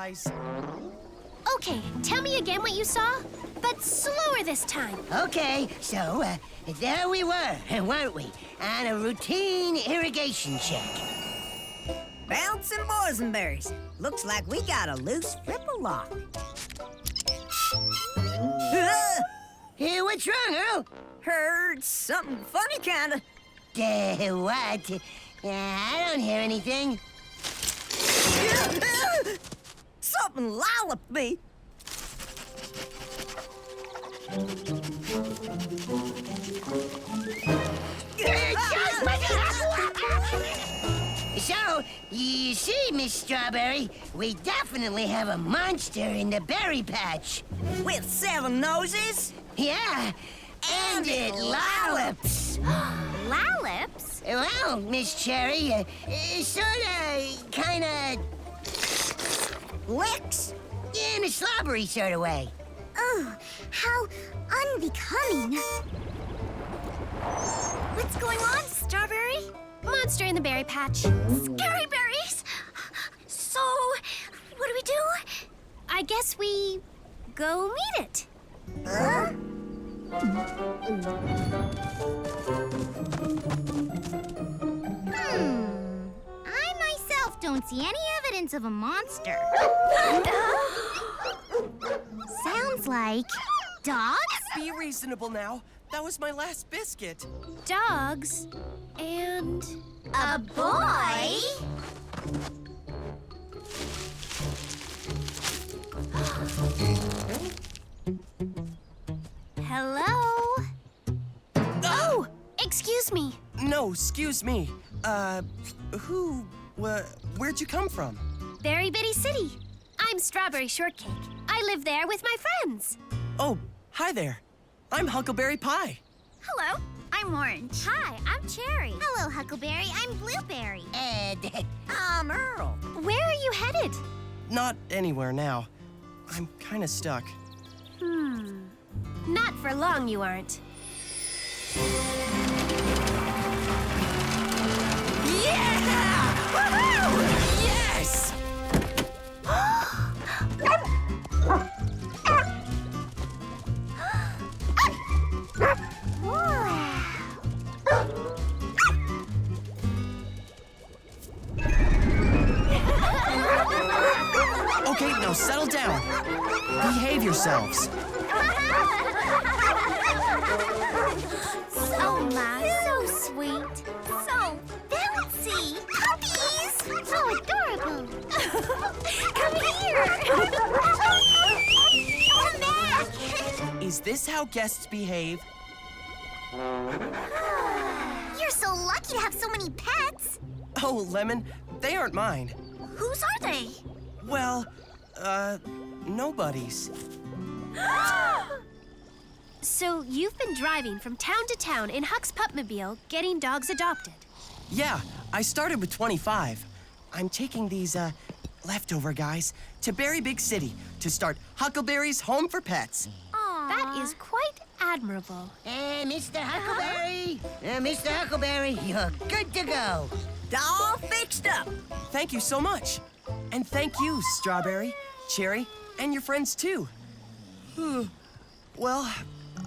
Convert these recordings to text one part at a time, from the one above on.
guys. Okay, tell me again what you saw, but slower this time. Okay, so there we were, weren't we? On a routine irrigation check. Bouncing boysenberries. Looks like we got a loose ripple lock. Hey, what's wrong, Earl? Heard something funny, kinda. What? I don't hear anything. Something lolloped me. So, you see, Miss Strawberry, we definitely have a monster in the berry patch. With 7 noses? Yeah, and it lollops. Lollips? Well, Miss Cherry, sorta, kinda... Licks? in a slobbery sort of way. Oh, how unbecoming. What's going on, Strawberry? Monster in the berry patch. Scary berries! So, what do we do? I guess we go meet it. Huh? I myself don't see any evidence of a monster. Sounds like dogs? Be reasonable now. That was my last biscuit. Dogs and A boy? hello? Oh, excuse me. No, excuse me. Where'd you come from? Berry Bitty City. I'm Strawberry Shortcake. I live there with my friends. Oh, hi there. I'm Huckleberry Pie. Hello, I'm Orange. Hi, I'm Cherry. Hello, Huckleberry. I'm Blueberry. Ed, I'm Earl. Where are you headed? Not anywhere now. I'm kinda stuck. Not for long, you aren't. Yeah! Woohoo! Yes! Okay, now settle down. Behave yourselves. Oh my, so sweet. So bouncy. Puppies! So adorable. Come here. Come back. Is this how guests behave? You're so lucky to have so many pets. Oh, Lemon, they aren't mine. Whose are they? Well, nobody's. So you've been driving from town to town in Huck's Pupmobile getting dogs adopted. Yeah, I started with 25. I'm taking these, leftover guys to Berry Big City to start Huckleberry's Home for Pets. That is quite admirable. Mr. Huckleberry, Mr. Huckleberry, you're good to go. All fixed up. Thank you so much. And thank you, Strawberry, Cherry, and your friends too. Well,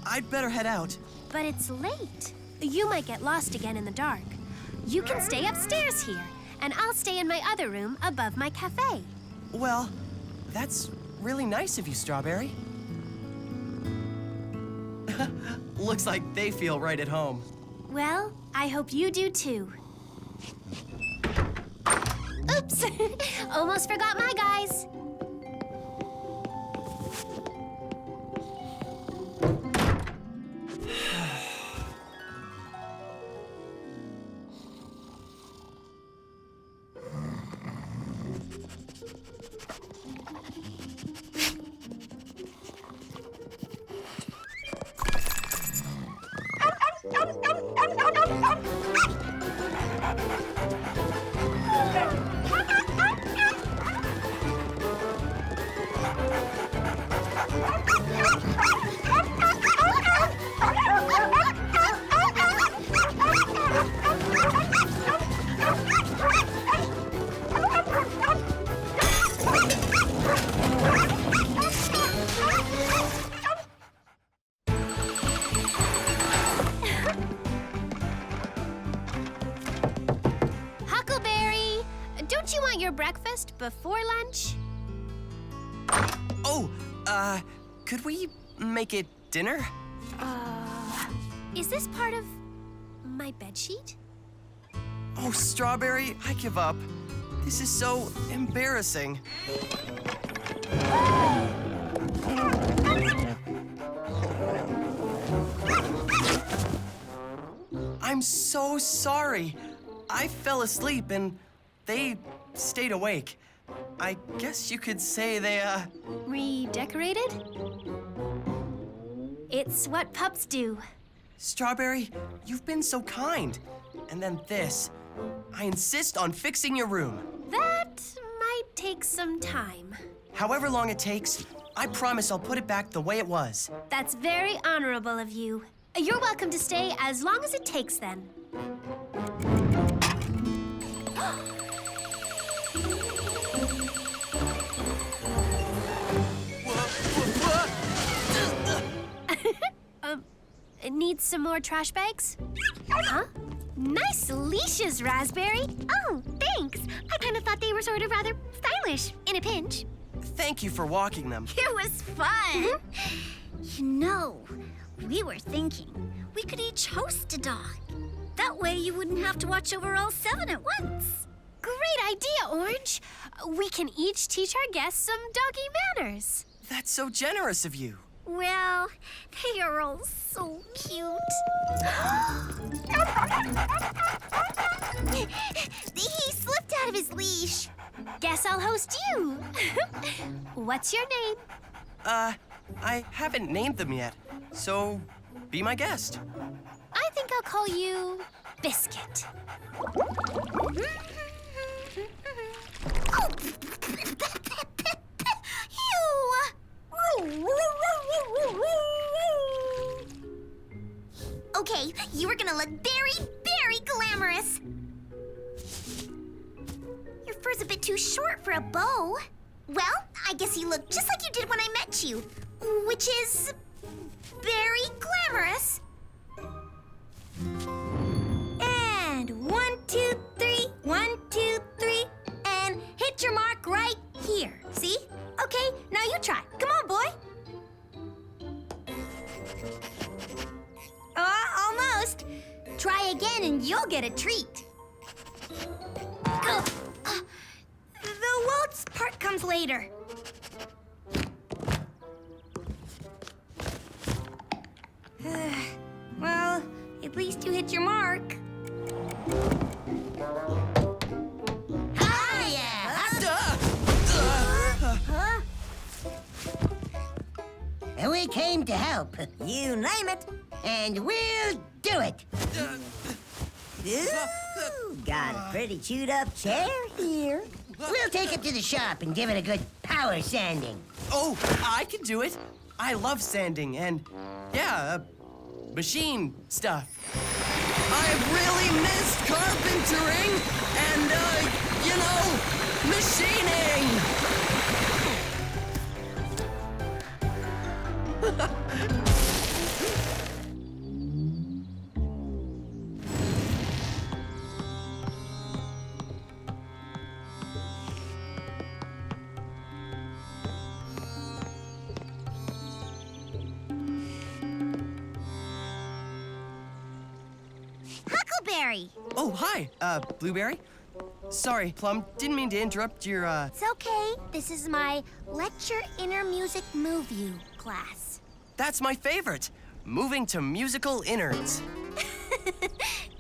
I'd better head out. But it's late. You might get lost again in the dark. You can stay upstairs here, and I'll stay in my other room above my cafe. Well, that's really nice of you, Strawberry. Looks like they feel right at home. Well, I hope you do too. Oops! Almost forgot my guys. your breakfast before lunch? Oh, could we make it dinner? Is this part of my bedsheet? Oh, Strawberry, I give up. This is so embarrassing. I'm so sorry. I fell asleep and they stayed awake. I guess you could say they, Redecorated? It's what pups do. Strawberry, you've been so kind. And then this. I insist on fixing your room. That might take some time. However long it takes, I promise I'll put it back the way it was. That's very honorable of you. You're welcome to stay as long as it takes, then. Need some more trash bags? Huh? Nice leashes, Raspberry. Oh, thanks. I kind of thought they were sort of rather stylish in a pinch. Thank you for walking them. It was fun. You know, we were thinking we could each host a dog. That way you wouldn't have to watch over all 7 at once. Great idea, Orange. We can each teach our guests some doggy manners. That's so generous of you. Well, they are all so cute. He slipped out of his leash. Guess I'll host you. What's your name? I haven't named them yet, so be my guest. I think I'll call you Biscuit. Okay, you are gonna look very, very glamorous. Your fur's a bit too short for a bow. Well, I guess you look just like you did when I met you, which is very glamorous. And 1, 2, 3, 1, 2, 3, and hit your mark right here. See? Okay, now you try. Come on, boy. Almost. Try again and you'll get a treat. The waltz part comes later. Well, at least you hit your mark. And we came to help. You name it. And we'll do it. Ooh, got a pretty chewed up chair here. We'll take it to the shop and give it a good power sanding. Oh, I can do it. I love sanding and, yeah, machine stuff. I've really missed carpentering and, machining. Huckleberry. Oh, hi, Blueberry. Sorry, Plum, didn't mean to interrupt your, It's okay. This is my Let Your Inner Music Move You class. That's my favorite. Moving to musical innards.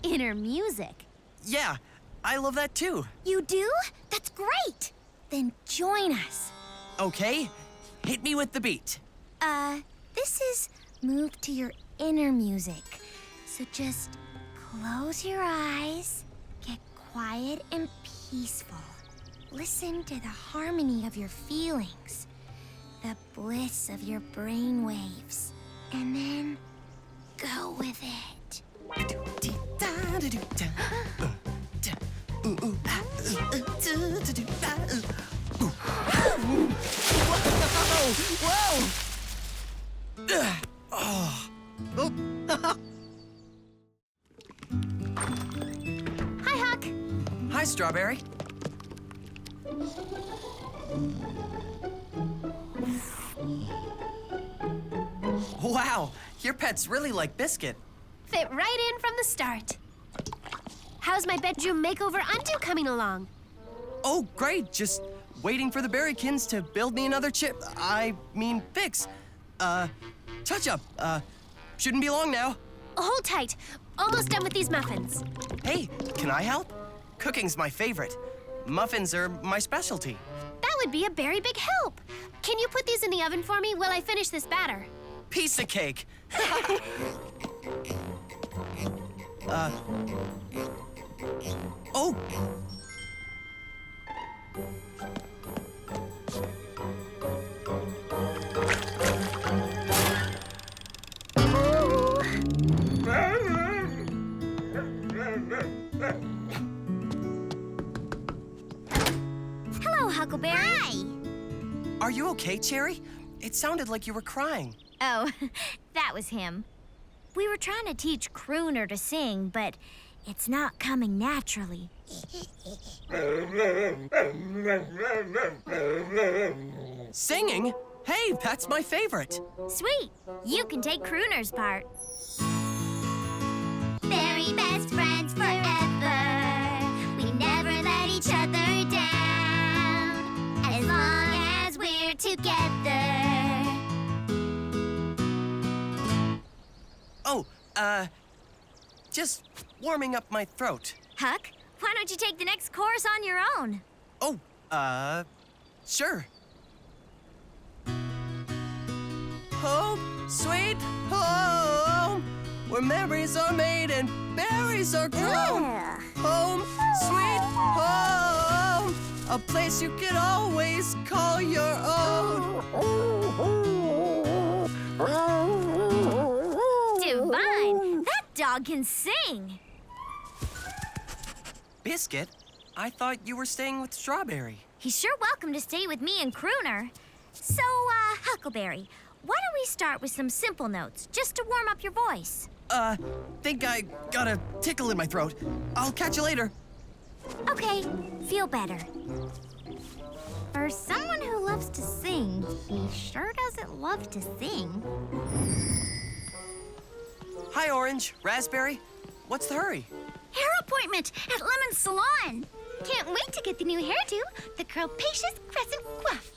Inner music. Yeah, I love that too. You do? That's great. Then join us. Okay, hit me with the beat. This is Move to Your Inner Music. So just close your eyes, get quiet and peaceful. Listen to the harmony of your feelings, the bliss of your brain waves, and then go with it. Whoa! Hi, Huck. Hi, Strawberry. Wow, your pets really like Biscuit. Fit right in from the start. How's my bedroom makeover undo coming along? Oh, great. Just waiting for the Berrykins to build me another fix. Touch-up. Shouldn't be long now. Hold tight. Almost done with these muffins. Hey, can I help? Cooking's my favorite. Muffins are my specialty. That would be a very big help. Can you put these in the oven for me while I finish this batter? Piece of cake. Oh. Hello, Huckleberry. Hi. Are you okay, Cherry? It sounded like you were crying. Oh, that was him. We were trying to teach Crooner to sing, but it's not coming naturally. Singing? Hey, that's my favorite. Sweet, you can take Crooner's part. Very best friends forever. We never let each other down. As long as we're together. Oh, just warming up my throat. Huck, why don't you take the next chorus on your own? Oh, sure. Home, sweet home, where memories are made and berries are grown. Home, sweet home, a place you can always call your own. Divine! That dog can sing! Biscuit, I thought you were staying with Strawberry. He's sure welcome to stay with me and Crooner. So, Huckleberry, why don't we start with some simple notes, just to warm up your voice? Think I got a tickle in my throat. I'll catch you later. Okay, feel better. For someone who loves to sing, he sure doesn't love to sing. Hi, Orange, Raspberry. What's the hurry? Hair appointment at Lemon's salon. Can't wait to get the new hairdo, the Curlpacious Crescent Coif.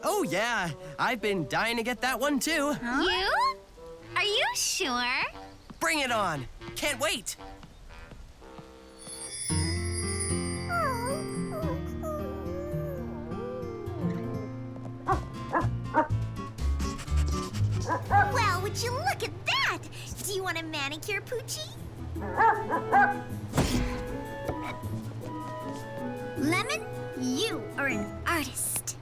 Oh, yeah. I've been dying to get that one, too. Huh? You? Are you sure? Bring it on. Can't wait. Well, would you look at that? Do you want a manicure, Poochie? Lemon, you are an artist.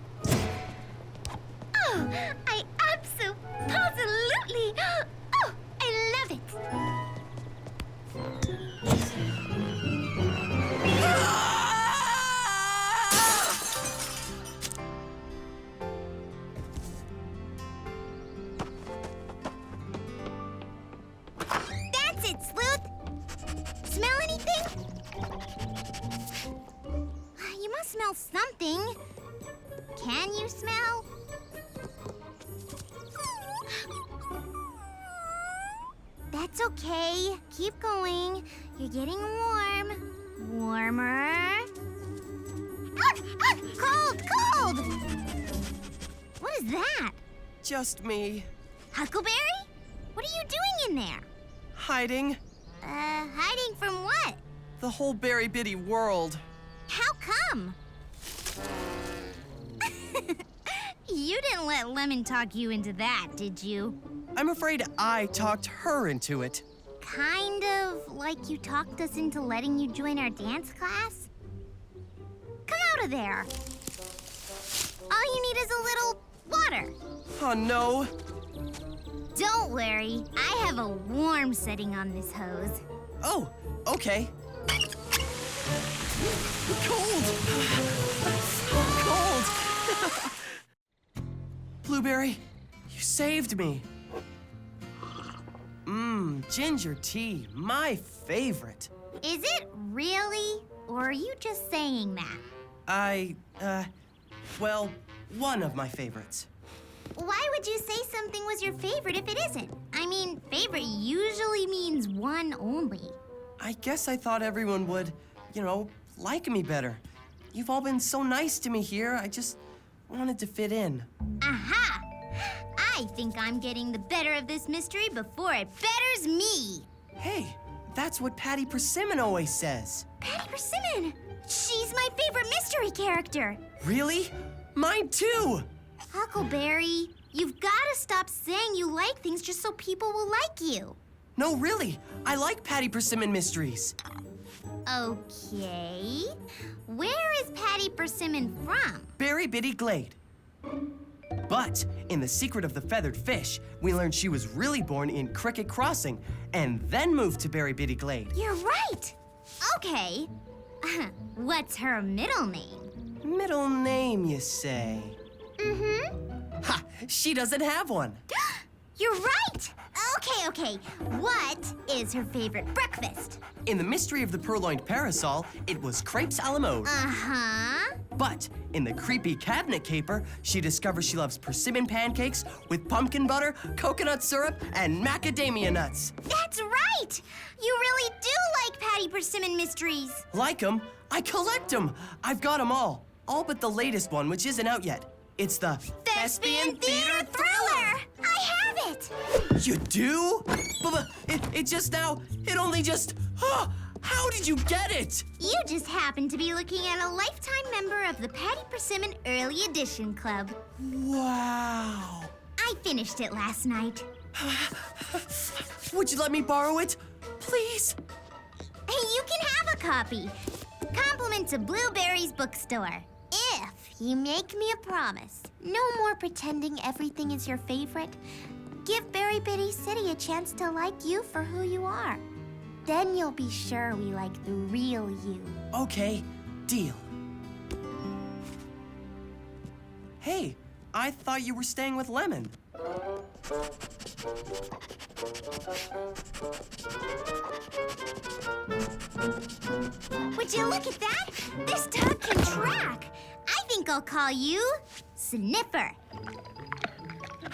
Oh, I absolutely. Oh, I love it. That's it, Sleuth. Smell anything? You must smell something. Can you smell? That's okay. Keep going. You're getting warm. Warmer. Cold, cold! What is that? Just me. Huckleberry? What are you doing in there? Hiding. Hiding from what? The whole Berry Bitty world. How come? You didn't let Lemon talk you into that, did you? I'm afraid I talked her into it. Kind of like you talked us into letting you join our dance class? Come out of there. All you need is a little water. Oh, no. Don't worry, I have a warm setting on this hose. Oh, okay. Cold. Cold. Blueberry, you saved me. Ginger tea, my favorite. Is it really? Or are you just saying that? Well, one of my favorites. Why would you say something was your favorite if it isn't? I mean, favorite usually means one only. I guess I thought everyone would, like me better. You've all been so nice to me here, I just wanted to fit in. Aha! I think I'm getting the better of this mystery before it betters me. Hey, that's what Patty Persimmon always says. Patty Persimmon! She's my favorite mystery character. Really? Mine too! Huckleberry, you've got to stop saying you like things just so people will like you. No, really. I like Patty Persimmon mysteries. Okay. Where is Patty Persimmon from? Berry Bitty Glade. But in The Secret of the Feathered Fish, we learned she was really born in Cricket Crossing and then moved to Berry Bitty Glade. You're right. Okay. What's her middle name? Middle name, you say? Mm-hmm. Ha! She doesn't have one. You're right. Okay. What is her favorite breakfast? In The Mystery of the Purloined Parasol, it was crepes a la mode. Uh-huh. But in The Creepy Cabinet Caper, she discovers she loves persimmon pancakes with pumpkin butter, coconut syrup, and macadamia nuts. That's right. You really do like Patty Persimmon mysteries. Like 'em? I collect 'em. I've got 'em all but the latest one, which isn't out yet. It's the Thespian Theater Thriller. I have it. You do? But it only just... How did you get it? You just happen to be looking at a lifetime member of the Patty Persimmon Early Edition Club. Wow. I finished it last night. Would you let me borrow it? Please? You can have a copy. Compliment to Blueberry's bookstore. If you make me a promise. No more pretending everything is your favorite. Give Berry Bitty City a chance to like you for who you are. Then you'll be sure we like the real you. Okay, deal. Hey, I thought you were staying with Lemon. Would you look at that? This dog can track. I think I'll call you Sniffer.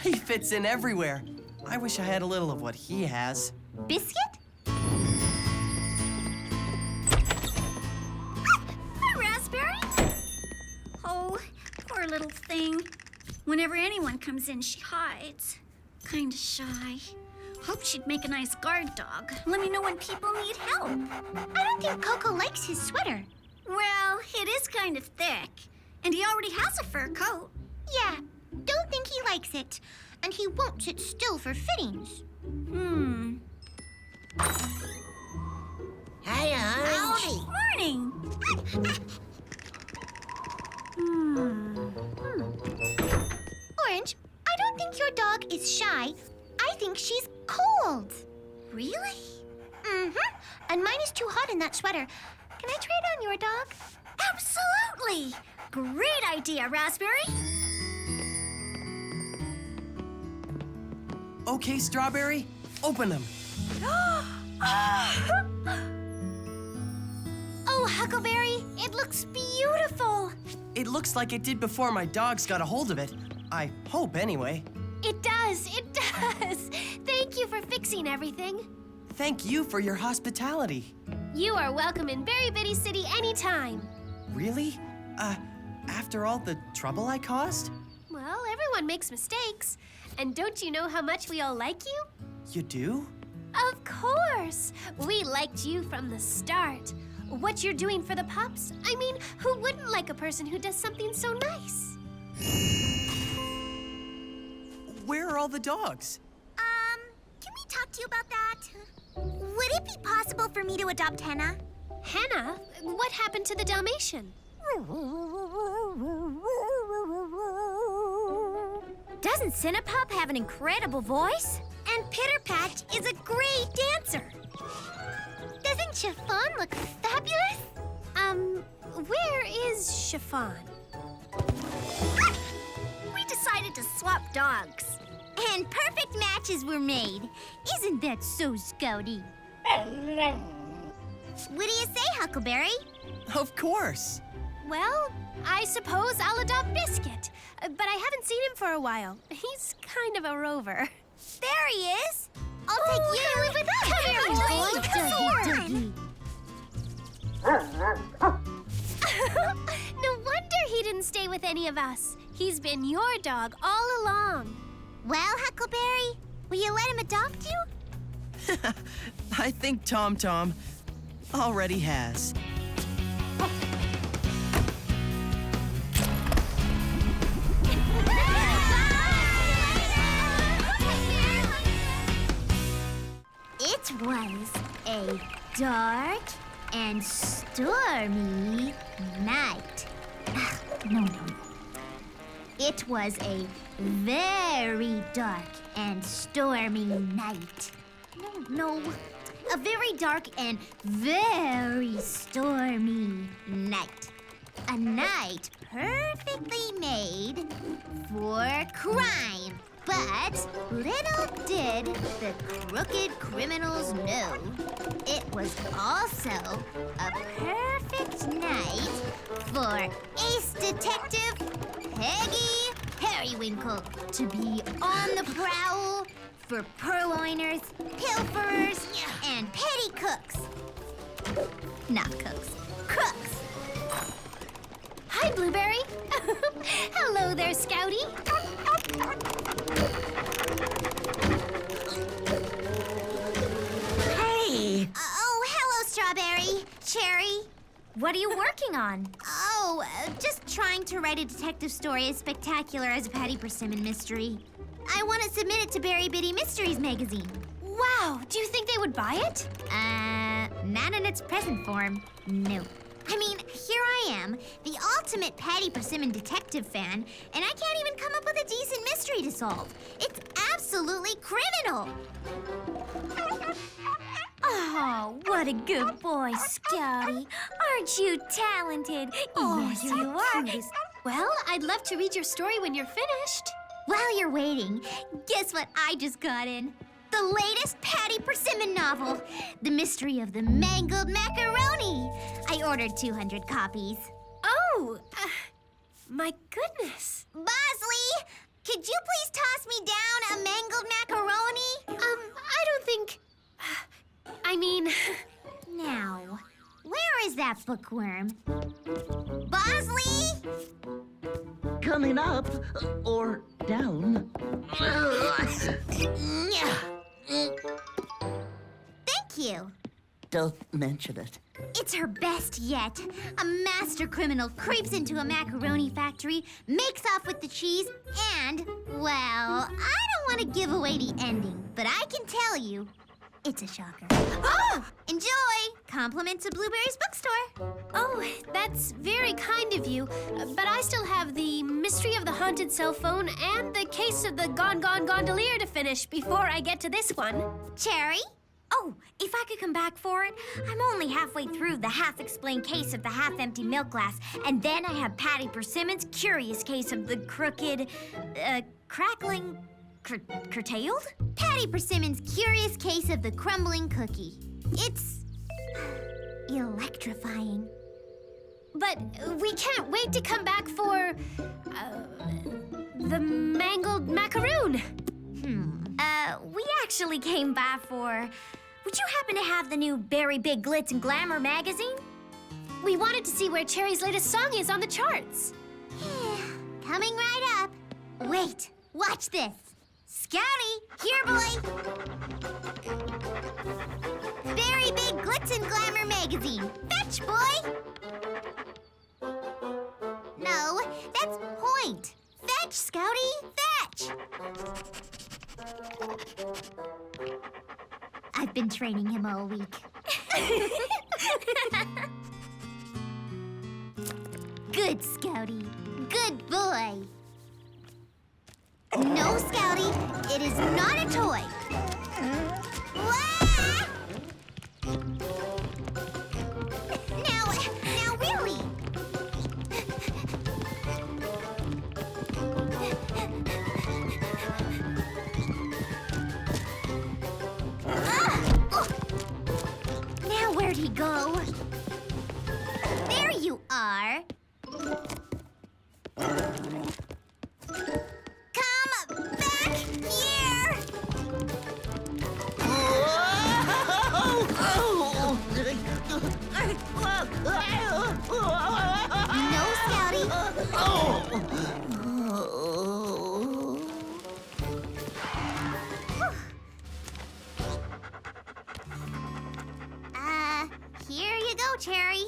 He fits in everywhere. I wish I had a little of what he has. Biscuit? Raspberry? Oh, poor little thing. Whenever anyone comes in, she hides. Kinda shy. Hope she'd make a nice guard dog. Let me know when people need help. I don't think Coco likes his sweater. Well, it is kind of thick. And he already has a fur coat. Yeah, don't think he likes it. And he won't sit still for fittings. Hi, Orange. Morning. Orange, I don't think your dog is shy. I think she's cold. Really? Mm-hmm. And mine is too hot in that sweater. Can I try it on your dog? Absolutely. Great idea, Raspberry. Okay, Strawberry, open them. Oh, Huckleberry, it looks beautiful. It looks like it did before my dogs got a hold of it. I hope, anyway. It does. Thank you for fixing everything. Thank you for your hospitality. You are welcome in Berry Bitty City anytime. Really? After all the trouble I caused? Well, everyone makes mistakes. And don't you know how much we all like you? You do? Of course! We liked you from the start. What you're doing for the pups? I mean, who wouldn't like a person who does something so nice? Where are all the dogs? Can we talk to you about that? Would it be possible for me to adopt Henna? Hannah, what happened to the Dalmatian? Doesn't Cinnapup have an incredible voice? And Pitter Patch is a great dancer. Doesn't Chiffon look fabulous? Where is Chiffon? We decided to swap dogs. And perfect matches were made. Isn't that so scouty? What do you say, Huckleberry? Of course. Well, I suppose I'll adopt Biscuit. But I haven't seen him for a while. He's kind of a rover. There he is. I'll take you. live with us. No wonder he didn't stay with any of us. He's been your dog all along. Well, Huckleberry, will you let him adopt you? I think Tom Tom already has. It was a dark and stormy night. No. It was a very dark and stormy night. No. A very dark and very stormy night. A night perfectly made for crime. But little did the crooked criminals know, it was also a perfect night for ace detective Peggy Periwinkle to be on the prowl for purloiners, pilferers, and petty cooks. Not cooks, crooks. Hi, Blueberry. Hello there, Scouty. Hey! Oh, hello, Strawberry. Cherry. What are you working on? Oh, just trying to write a detective story as spectacular as a Patty Persimmon mystery. I want to submit it to Berry Bitty Mysteries magazine. Wow, do you think they would buy it? Not in its present form. No. I mean, here I am, the ultimate Patty Persimmon detective fan, and I can't even come up with a decent mystery to solve. It's absolutely criminal. Oh, what a good boy, Scouty. Aren't you talented? Yes, you are. Well, I'd love to read your story when you're finished. While you're waiting, guess what I just got in? The latest Patty Persimmon novel, The Mystery of the Mangled Macaroni. I ordered 200 copies. Oh, my goodness. Bosley, could you please toss me down a mangled macaroni? I don't think... I mean... Now, where is that bookworm? Bosley? Coming up or down. Thank you. Don't mention it. It's her best yet. A master criminal creeps into a macaroni factory, makes off with the cheese, and, well, I don't want to give away the ending, but I can tell you, it's a shocker. Oh! Enjoy! Compliments of Blueberry's bookstore. Oh, that's very kind of you. But I still have the Mystery of the Haunted Cell Phone and the Case of the Gone Gondolier to finish before I get to this one. Cherry? Oh, if I could come back for it, I'm only halfway through the half-explained case of the half-empty milk glass, and then I have Patty Persimmon's curious case of the crooked, crackling, curtailed? Patty Persimmon's curious case of the crumbling cookie. It's electrifying. But we can't wait to come back for, the mangled macaroon. We actually came by for... Would you happen to have the new Berry Big Glitz and Glamour magazine? We wanted to see where Cherry's latest song is on the charts. Coming right up. Wait, watch this. Scouty, here, boy. Berry Big Glitz and Glamour magazine. Fetch, boy. No, that's point. Fetch, Scouty, fetch. I've been training him all week. Good, Scouty. Good boy. No, Scouty, it is not a toy. Wah! Now, really. Now, where'd he go? There you are. Cherry.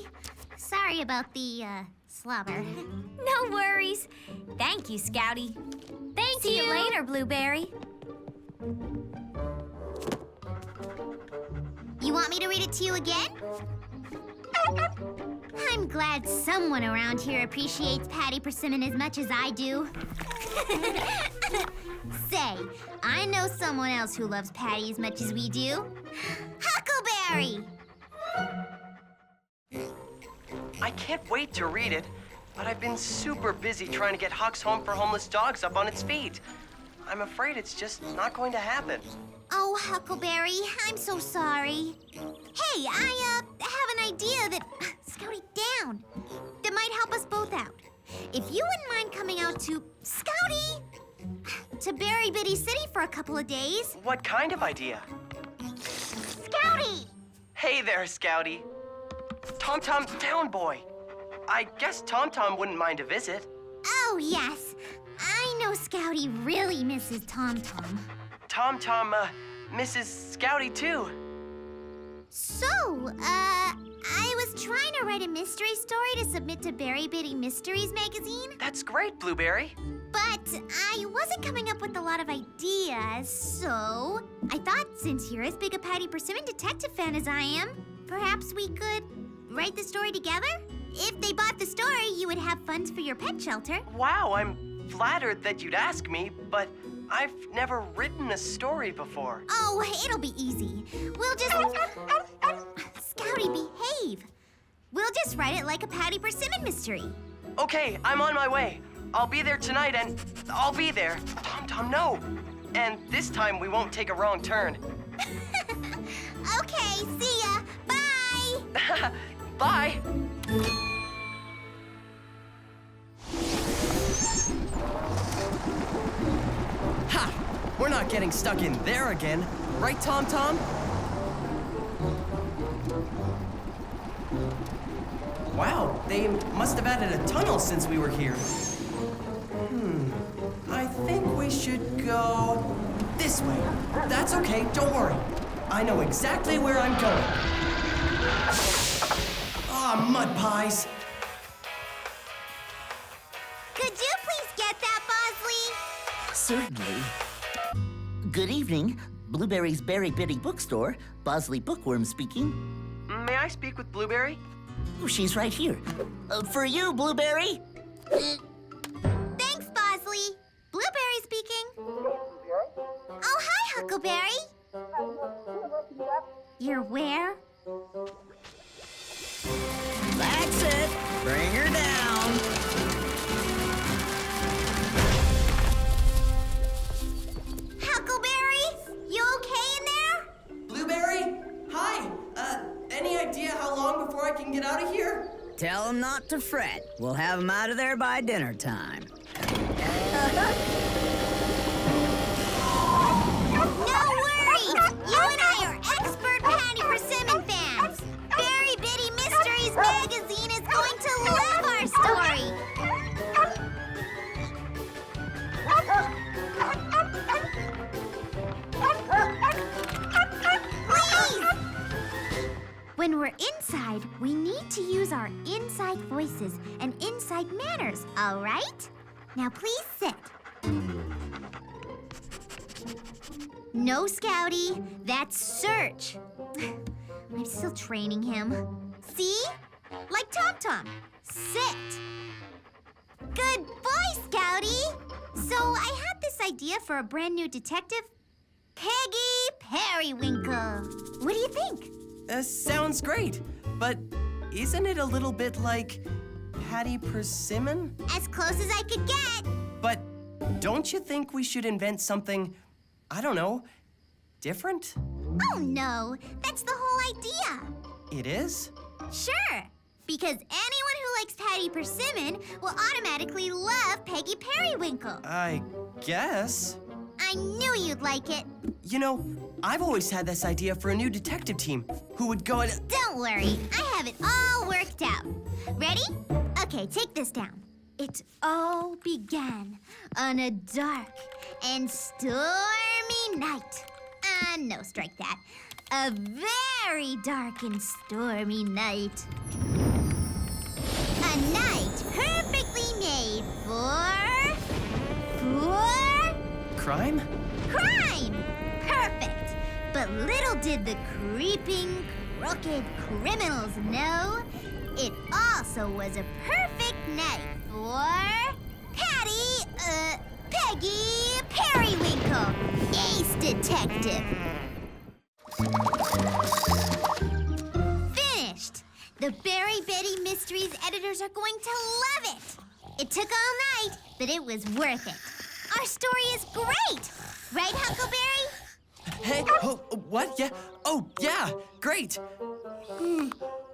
Sorry about the, slobber. No worries. Thank you, Scouty. See you later, Blueberry. You want me to read it to you again? I'm glad someone around here appreciates Patty Persimmon as much as I do. Say, I know someone else who loves Patty as much as we do. Huckleberry! I can't wait to read it, but I've been super busy trying to get Huck's Home for Homeless Dogs up on its feet. I'm afraid it's just not going to happen. Oh, Huckleberry, I'm so sorry. Hey, I have an idea that, Scouty, down, that might help us both out. If you wouldn't mind coming out to, Scouty, to Berry Bitty City for a couple of days. What kind of idea? Scouty! Hey there, Scouty. Tom Tom Town Boy. I guess Tom Tom wouldn't mind a visit. Oh, yes. I know Scouty really misses Tom Tom. Tom Tom, misses Scouty too. So, I was trying to write a mystery story to submit to Berry Bitty Mysteries magazine, That's great, Blueberry. but I wasn't coming up with a lot of ideas, so I thought since you're as big a Patty Persimmon detective fan as I am, perhaps we could write the story together? If they bought the story, you would have funds for your pet shelter. Wow, I'm flattered that you'd ask me, but I've never written a story before. Oh, it'll be easy. We'll just... Scouty, behave. We'll just write it like a Patty Persimmon mystery. Okay, I'm on my way. I'll be there tonight and I'll be there. Tom Tom, no. And this time we won't take a wrong turn. Okay, see ya. Bye. Bye. Ha! We're not getting stuck in there again. Right, Tom Tom? Wow, they must have added a tunnel since we were here. I think we should go this way. That's okay, don't worry. I know exactly where I'm going. Ah, mud pies. Could you please get that, Bosley? Certainly. Good evening. Blueberry's Berry Bitty Bookstore. Bosley Bookworm speaking. May I speak with Blueberry? Oh, she's right here. For you, Blueberry. Thanks, Bosley. Blueberry speaking. Oh, hi, Huckleberry. You're where? That's it. Bring her down. Huckleberry, you okay in there? Blueberry? Hi. Any idea how long before I can get out of here? Tell him not to fret. We'll have him out of there by dinner time. No worries! You and I are expert Patty Persimmon fans! Berry Bitty Mysteries magazine is going to love our story! Please! When we're inside, we need to use our inside voices and inside manners, all right? Now please sit. No, Scouty. That's search. I'm still training him. See? Like Tom Tom. Sit. Good boy, Scouty. So I had this idea for a brand new detective. Peggy Periwinkle. What do you think? Sounds great, but isn't it a little bit like Patty Persimmon? As close as I could get. But don't you think we should invent something, I don't know, different? Oh, no. That's the whole idea. It is? Sure. Because anyone who likes Patty Persimmon will automatically love Peggy Periwinkle. I guess. I knew you'd like it. You know, I've always had this idea for a new detective team who would go and... Don't worry, I have it all worked out. Ready? Okay, take this down. It all began on a dark and stormy night. No, strike that. a very dark and stormy night. A night perfectly made for Crime? crime! Perfect! But little did the creeping, crooked criminals know, it also was a perfect night for Peggy Periwinkle, Ace Detective. Finished! The Berry Betty Mysteries editors are going to love it. It took all night, but it was worth it. Our story is great! Right, Huckleberry? Hey, oh, what? Yeah. Oh, yeah. Great.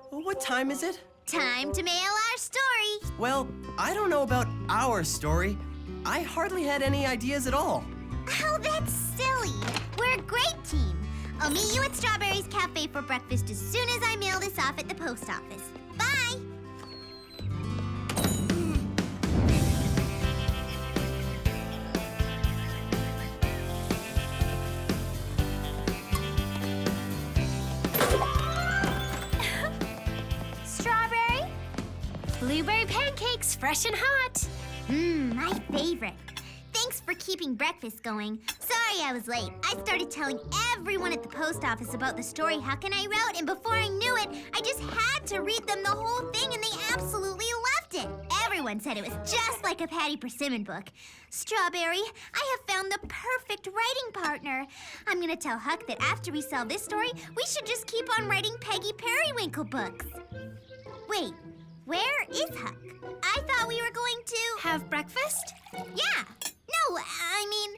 What time is it? Time to mail our story. Well, I don't know about our story. I hardly had any ideas at all. Oh, that's silly. We're a great team. I'll meet you at Strawberry's Cafe for breakfast as soon as I mail this off at the post office. Bye! Strawberry? Blueberry pancakes, fresh and hot. My favorite. Thanks for keeping breakfast going. Sorry I was late. I started telling everyone at the post office about the story Huck and I wrote, and before I knew it, I just had to read them the whole thing, and they absolutely loved it. Everyone said it was just like a Patty Persimmon book. Strawberry, I have found the perfect writing partner. I'm gonna tell Huck that after we sell this story, we should just keep on writing Peggy Periwinkle books. Wait, where is Huck? I thought we were going to... Have breakfast? Yeah. No, I mean,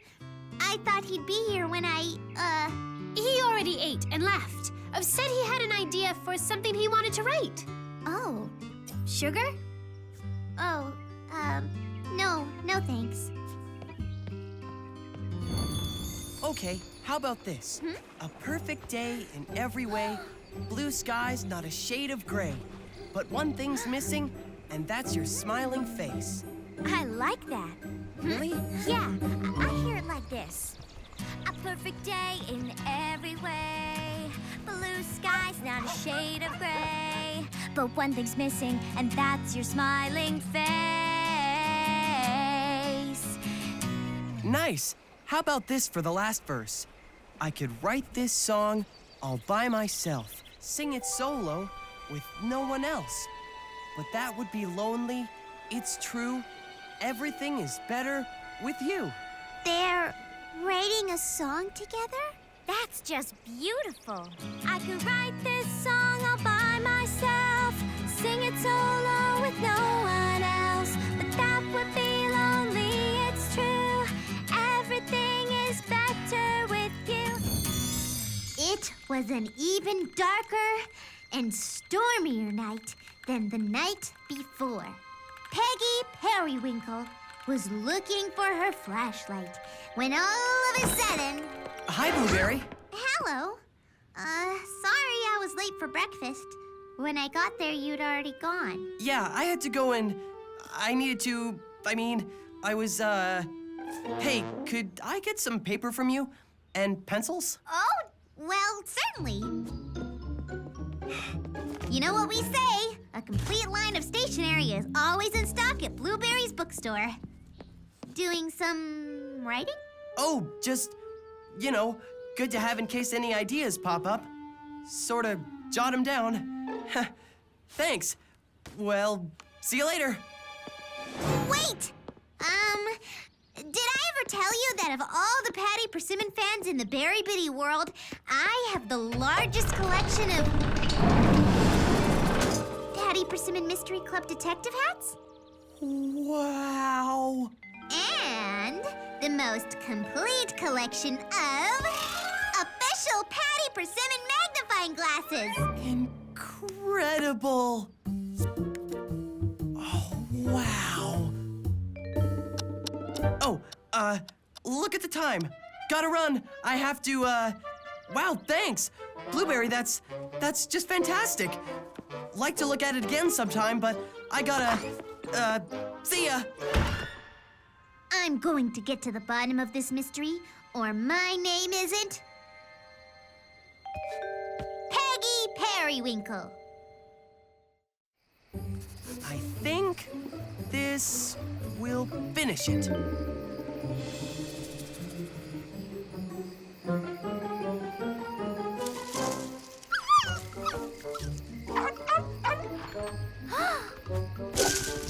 I thought he'd be here when He already ate and left. Said he had an idea for something he wanted to write. Oh. Sugar? Oh, no thanks. Okay, how about this? A perfect day in every way. Blue skies, not a shade of gray. But one thing's missing, and that's your smiling face. I like that. Really? Yeah, I hear it like this. A perfect day in every way. Blue skies, not a shade of gray. But one thing's missing, and that's your smiling face. Nice. How about this for the last verse? I could write this song all by myself, sing it solo with no one else. But that would be lonely. It's true. Everything is better with you. They're writing a song together? That's just beautiful. I could write this song all by myself, sing it solo with no one else. But that would be lonely, it's true. Everything is better with you. It was an even darker and stormier night than the night before. Peggy Periwinkle was looking for her flashlight when all of a sudden... Hi, Blueberry. Hello. Sorry I was late for breakfast. When I got there, you'd already gone. Yeah, I had to go and I needed to, I was, Hey, could I get some paper from you? And pencils? Oh, well, certainly. You know what we say? A complete line of stationery is always in stock at Blueberry's bookstore. Doing some writing? Oh, just, good to have in case any ideas pop up. Sorta jot them down. Thanks. Well, see you later. Wait! Did I ever tell you that of all the Patty Persimmon fans in the Berry Bitty world, I have the largest collection of Patty Persimmon Mystery Club detective hats? Wow. And the most complete collection of official Patty Persimmon magnifying glasses. Incredible. Oh, wow. Oh, look at the time. Gotta run. I have to, wow, thanks. Blueberry, that's just fantastic. Like to look at it again sometime, but I gotta, see ya. I'm going to get to the bottom of this mystery, or my name isn't Periwinkle. I think this will finish it.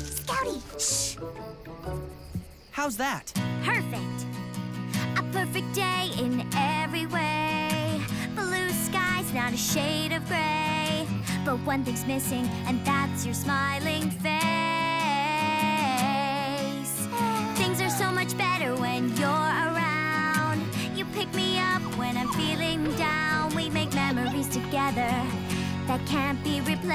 Scouty! Shh! How's that? Perfect. A perfect day in every way. Blue skies, not a shade of gray. But one thing's missing, and that's your smiling face. Things are so much better when you're around. You pick me up when I'm feeling down. We make memories together that can't be replaced.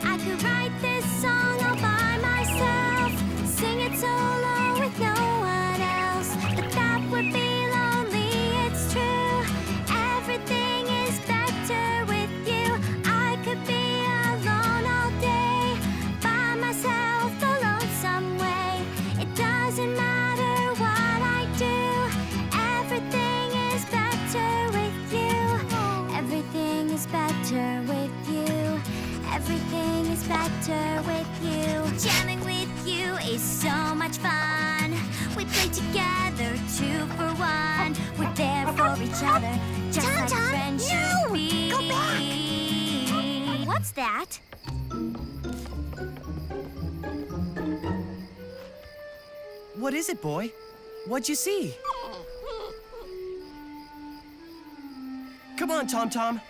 I could write this song all by myself, sing it solo with no one else, but that would be lonely, it's true. Everything is better with you. I could be alone all day, by myself, alone some way. It doesn't matter what I do. Everything is better with you. Everything is better with you. Everything is better with you. Jamming with you is so much fun. We play together 2 for 1. We're there for each other, just like friends should be. Go back. What's that? What is it, boy? What'd you see? Come on, Tom Tom.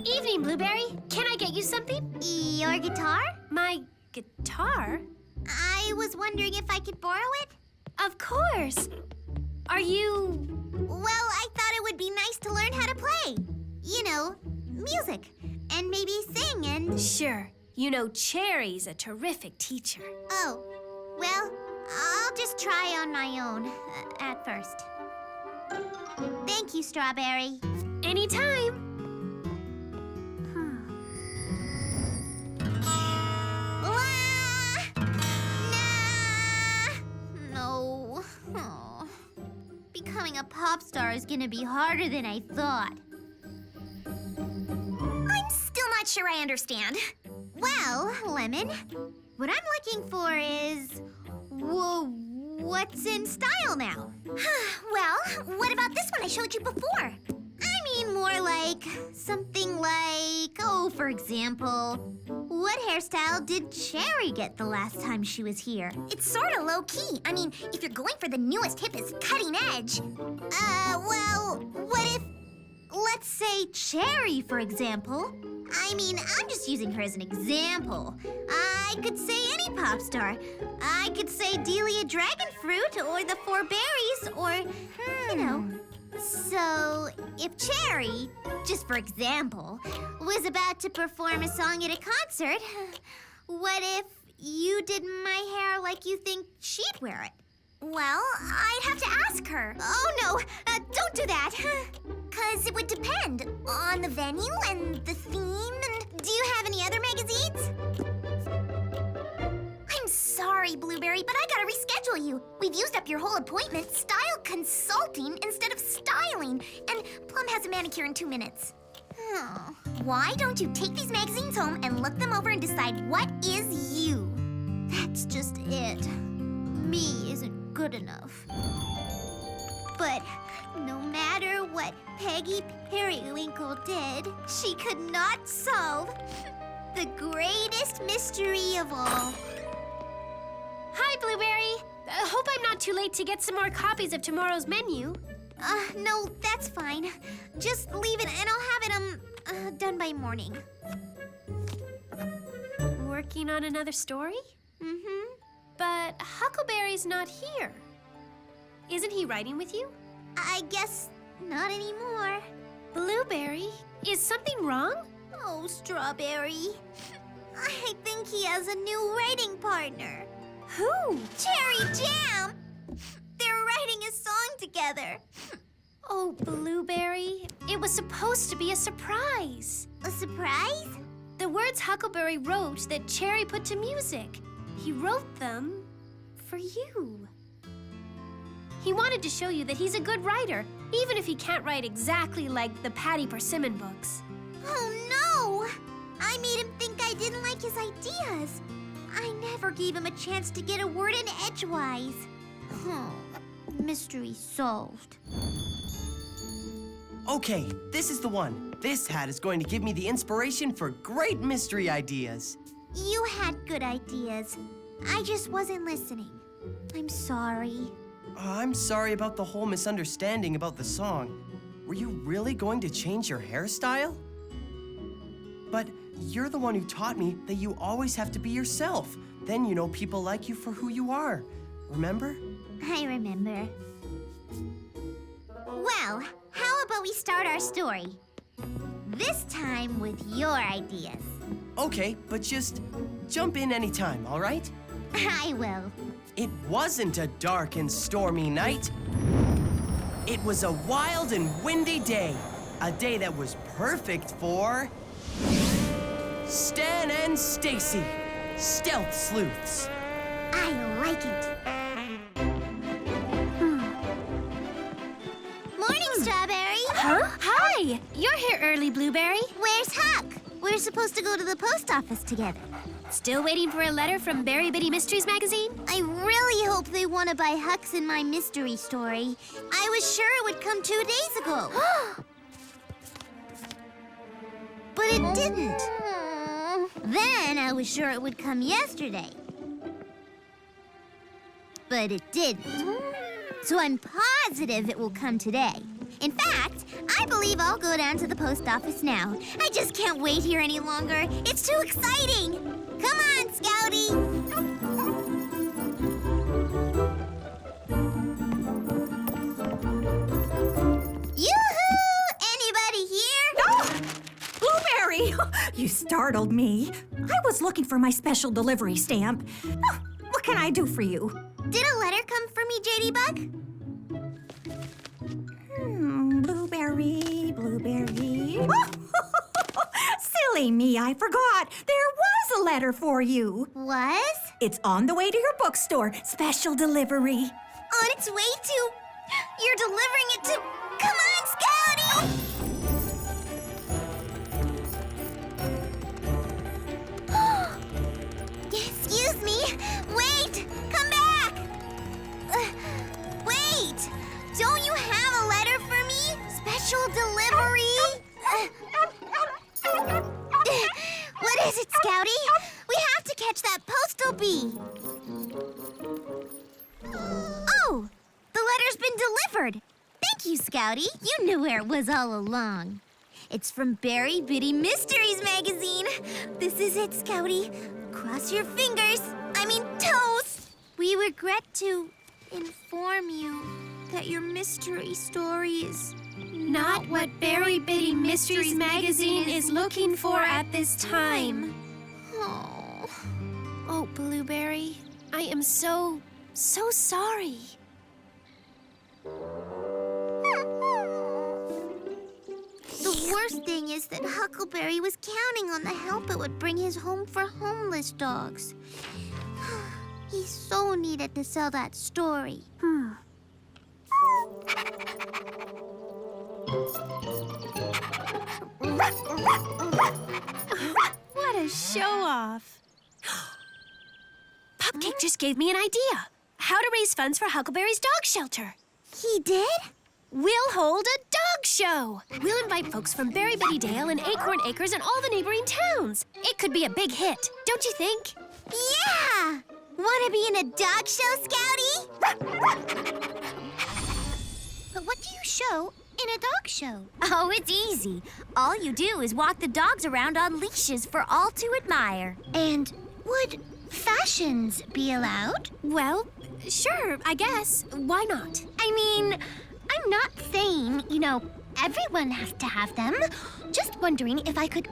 Evening, Blueberry. Can I get you something? Your guitar? My guitar? I was wondering if I could borrow it. Of course. Are you... Well, I thought it would be nice to learn how to play. You know, music. And maybe sing and... Sure. You know, Cherry's a terrific teacher. Oh, well, I'll just try on my own at first. Thank you, Strawberry. Anytime. No. Oh. Becoming a pop star is gonna be harder than I thought. I'm still not sure I understand. Well, Lemon, what I'm looking for is... what's in style now? Well, what about this one I showed you before? I mean more like something like, for example, what hairstyle did Cherry get the last time she was here? It's sort of low-key. I mean, if you're going for the newest, hippest, cutting edge. Well, what if, let's say Cherry, for example? I mean, I'm just using her as an example. I could say any pop star. I could say Delia Dragonfruit or the Four Berries or, you know. So, if Cherry, just for example, was about to perform a song at a concert, what if you did my hair like you think she'd wear it? Well, I'd have to ask her. Oh, no, don't do that. 'Cause it would depend on the venue and the theme. And do you have any other magazines? I'm sorry, Blueberry, but I gotta reschedule you. We've used up your whole appointment style consulting instead of styling. And Plum has a manicure in 2 minutes. Oh. Why don't you take these magazines home and look them over and decide what is you? That's just it. Me isn't good enough. But no matter what Peggy Periwinkle did, she could not solve the greatest mystery of all. Hi, Blueberry. Hope I'm not too late to get some more copies of tomorrow's menu. No, that's fine. Just leave it and I'll have it, done by morning. Working on another story? Mm-hmm. But Huckleberry's not here. Isn't he writing with you? I guess not anymore. Blueberry, is something wrong? Oh, Strawberry. I think he has a new writing partner. Who? Cherry Jam! They're writing a song together. Oh, Blueberry, it was supposed to be a surprise. A surprise? The words Huckleberry wrote that Cherry put to music. He wrote them for you. He wanted to show you that he's a good writer, even if he can't write exactly like the Patty Persimmon books. Oh, no! I made him think I didn't like his ideas. I never gave him a chance to get a word in edgewise. Oh, mystery solved. Okay, this is the one. This hat is going to give me the inspiration for great mystery ideas. You had good ideas. I just wasn't listening. I'm sorry. I'm sorry about the whole misunderstanding about the song. Were you really going to change your hairstyle? But you're the one who taught me that you always have to be yourself. Then you know people like you for who you are. Remember? I remember. Well, how about we start our story? This time with your ideas. Okay, but just jump in anytime, all right? I will. It wasn't a dark and stormy night. It was a wild and windy day. A day that was perfect for Stan and Stacy, stealth sleuths. I like it. Morning, Strawberry. Huh? Hi! You're here early, Blueberry. Where's Huck? We're supposed to go to the post office together. Still waiting for a letter from Berry Bitty Mysteries magazine? I really hope they want to buy Huck's in my mystery story. I was sure it would come 2 days ago. But it didn't. Then I was sure it would come yesterday. But it didn't. So I'm positive it will come today. In fact, I believe I'll go down to the post office now. I just can't wait here any longer. It's too exciting. Come on, Scouty. Yoo-hoo! Anybody here? Oh! Blueberry! You startled me. I was looking for my special delivery stamp. Oh, what can I do for you? Did a letter come for me, JD Bug? Blueberry. Silly me, I forgot. There was a letter for you. Was? It's on the way to your bookstore. Special delivery. On its way to... You're delivering it to... Come on, Scouty! Excuse me. Wait! Come back! Wait! Don't you have a letter for me? Special delivery? What is it, Scouty? We have to catch that postal bee. Oh! The letter's been delivered. Thank you, Scouty. You knew where it was all along. It's from Berry Bitty Mysteries magazine. This is it, Scouty. Cross your fingers. I mean toes. We regret to inform you that your mystery story is Not what Berry Bitty Mysteries magazine is looking for at this time. Oh. Oh, Blueberry, I am so sorry. The worst thing is that Huckleberry was counting on the help it would bring his home for homeless dogs. He so needed to sell that story. What a show-off. Pupcake just gave me an idea. How to raise funds for Huckleberry's dog shelter. He did? We'll hold a dog show. We'll invite folks from Berry Bitty Dale and Acorn Acres and all the neighboring towns. It could be a big hit, don't you think? Yeah! Want to be in a dog show, Scouty? But what do you show in a dog show? Oh, it's easy. All you do is walk the dogs around on leashes for all to admire. And would fashions be allowed? Well, sure, I guess. Why not? I mean, I'm not saying, everyone has to have them. Just wondering if I could,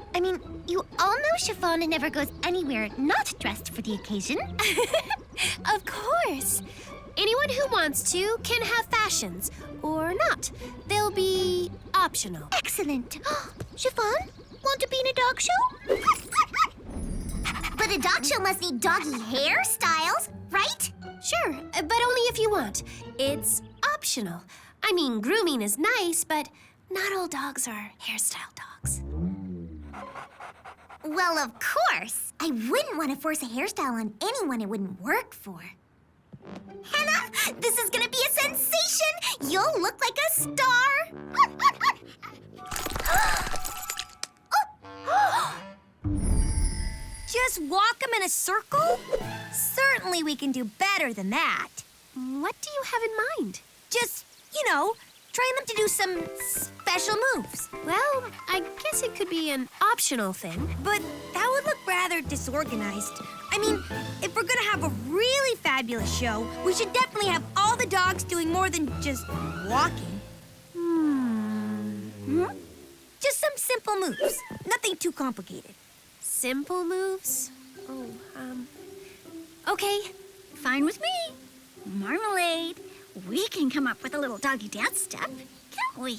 you all know Chiffon never goes anywhere not dressed for the occasion. Of course. Anyone who wants to can have fashions, or not. They'll be optional. Excellent. Chiffon, want to be in a dog show? But a dog show must need doggy hairstyles, right? Sure, but only if you want. It's optional. I mean, grooming is nice, but not all dogs are hairstyle dogs. Well, of course. I wouldn't want to force a hairstyle on anyone it wouldn't work for. Hannah, this is gonna be a sensation! You'll look like a star! Just walk them in a circle? Certainly we can do better than that. What do you have in mind? Just, train them to do some special moves. Well, I guess it could be an optional thing. But that would look rather disorganized. I mean, if we're gonna have a really fabulous show, we should definitely have all the dogs doing more than just walking. Just some simple moves. Nothing too complicated. Simple moves? Okay, Fine with me. Marmalade, we can come up with a little doggy dance step, can't we?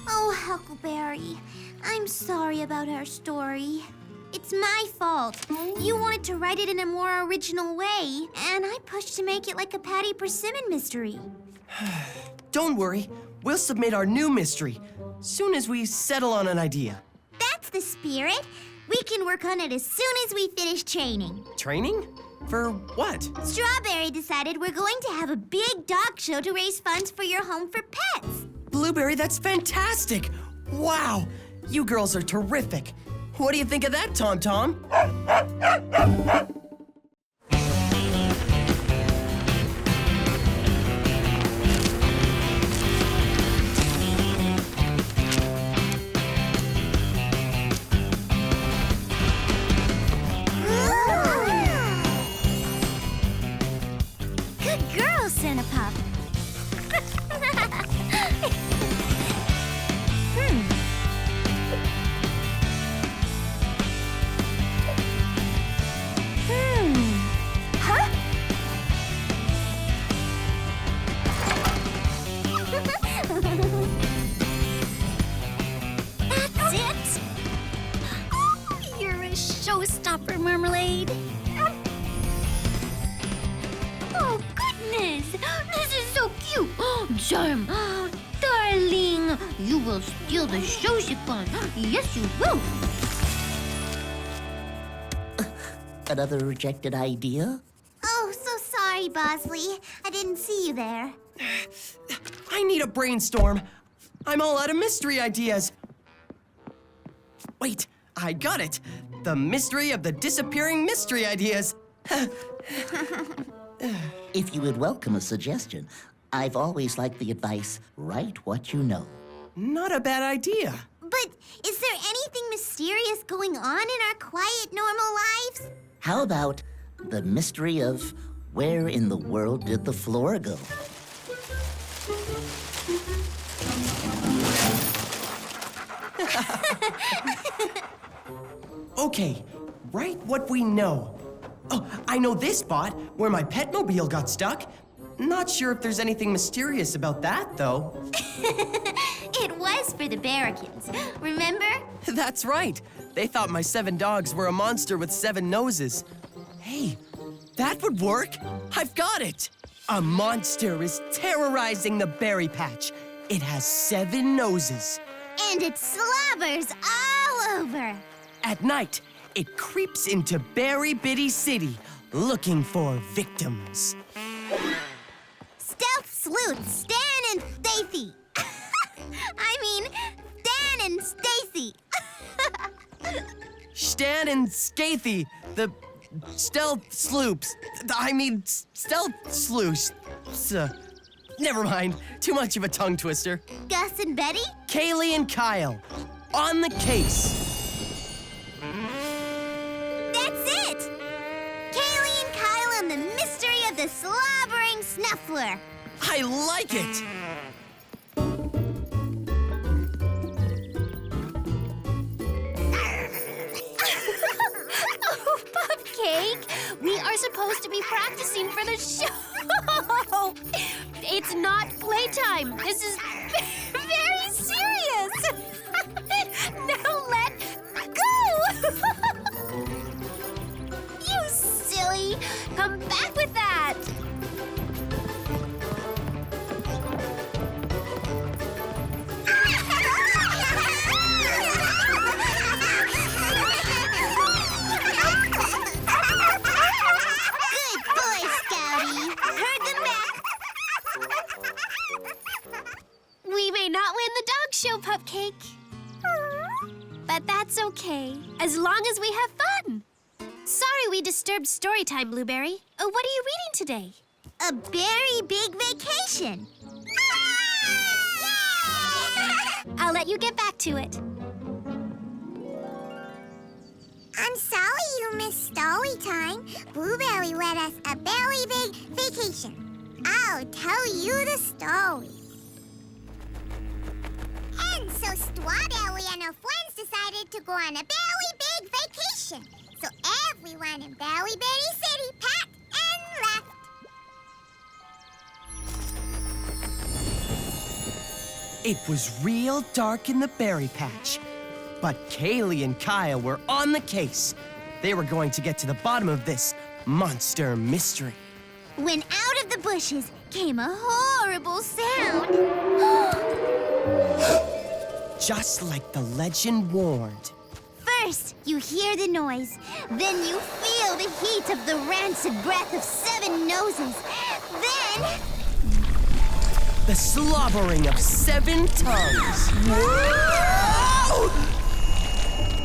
Oh, Huckleberry, I'm sorry about our story. It's my fault. You wanted to write it in a more original way, and I pushed to make it like a Patty Persimmon mystery. Don't worry. We'll submit our new mystery soon as we settle on an idea. That's the spirit. We can work on it as soon as we finish training. Training? For what? Strawberry decided we're going to have a big dog show to raise funds for your home for pets. Blueberry, that's fantastic! Wow! You girls are terrific. What do you think of that, Tom Tom? Good girl, Cinnapop. Huh? That's it. You're a showstopper, Marmalade. Oh, goodness. This is so cute. Germ. Darling, you will steal the show chiffon. Yes, you will. Another rejected idea? Oh, so sorry, Bosley. I didn't see you there. I need a brainstorm. I'm all out of mystery ideas. Wait, I got it. The mystery of the disappearing mystery ideas. If you would welcome a suggestion, I've always liked the advice, write what you know. Not a bad idea. But is there anything mysterious going on in our quiet, normal lives? How about the mystery of where in the world did the floor go? Okay, write what we know. Oh, I know this spot where my petmobile got stuck. Not sure if there's anything mysterious about that, though. It was for the Berrykins, remember? That's right. They thought my 7 dogs were a monster with 7 noses. Hey, that would work. I've got it. A monster is terrorizing the berry patch. It has 7 noses. And it slobbers all over. At night, it creeps into Berry Bitty City looking for victims. Stealth sleuths, Stan and Stacy. I mean, Stan and Stacy. Stan and Scathy, the stealth sloops. Stealth sleuths. Never mind, too much of a tongue twister. Gus and Betty? Kaylee and Kyle, on the case. That's it! Kaylee and Kyle and the mystery of the slobbering snuffler. I like it. Oh, Cupcake, we are supposed to be practicing for the show. It's not playtime. This is very serious. Now let go. You silly. Come back with that. Shortcake. But that's okay, as long as we have fun. Sorry we disturbed story time, Blueberry. What are you reading today? A very big vacation. I'll let you get back to it. I'm sorry you missed story time. Blueberry read us a very big vacation. I'll tell you the story. And so Strawberry and her friends decided to go on a very big vacation. So everyone in Berry City packed and left. It was real dark in the berry patch. But Kaylee and Kaya were on the case. They were going to get to the bottom of this monster mystery. When out of the bushes came a horrible sound. Just like the legend warned. First, you hear the noise. Then you feel the heat of the rancid breath of 7 noses. Then... the slobbering of 7 tongues.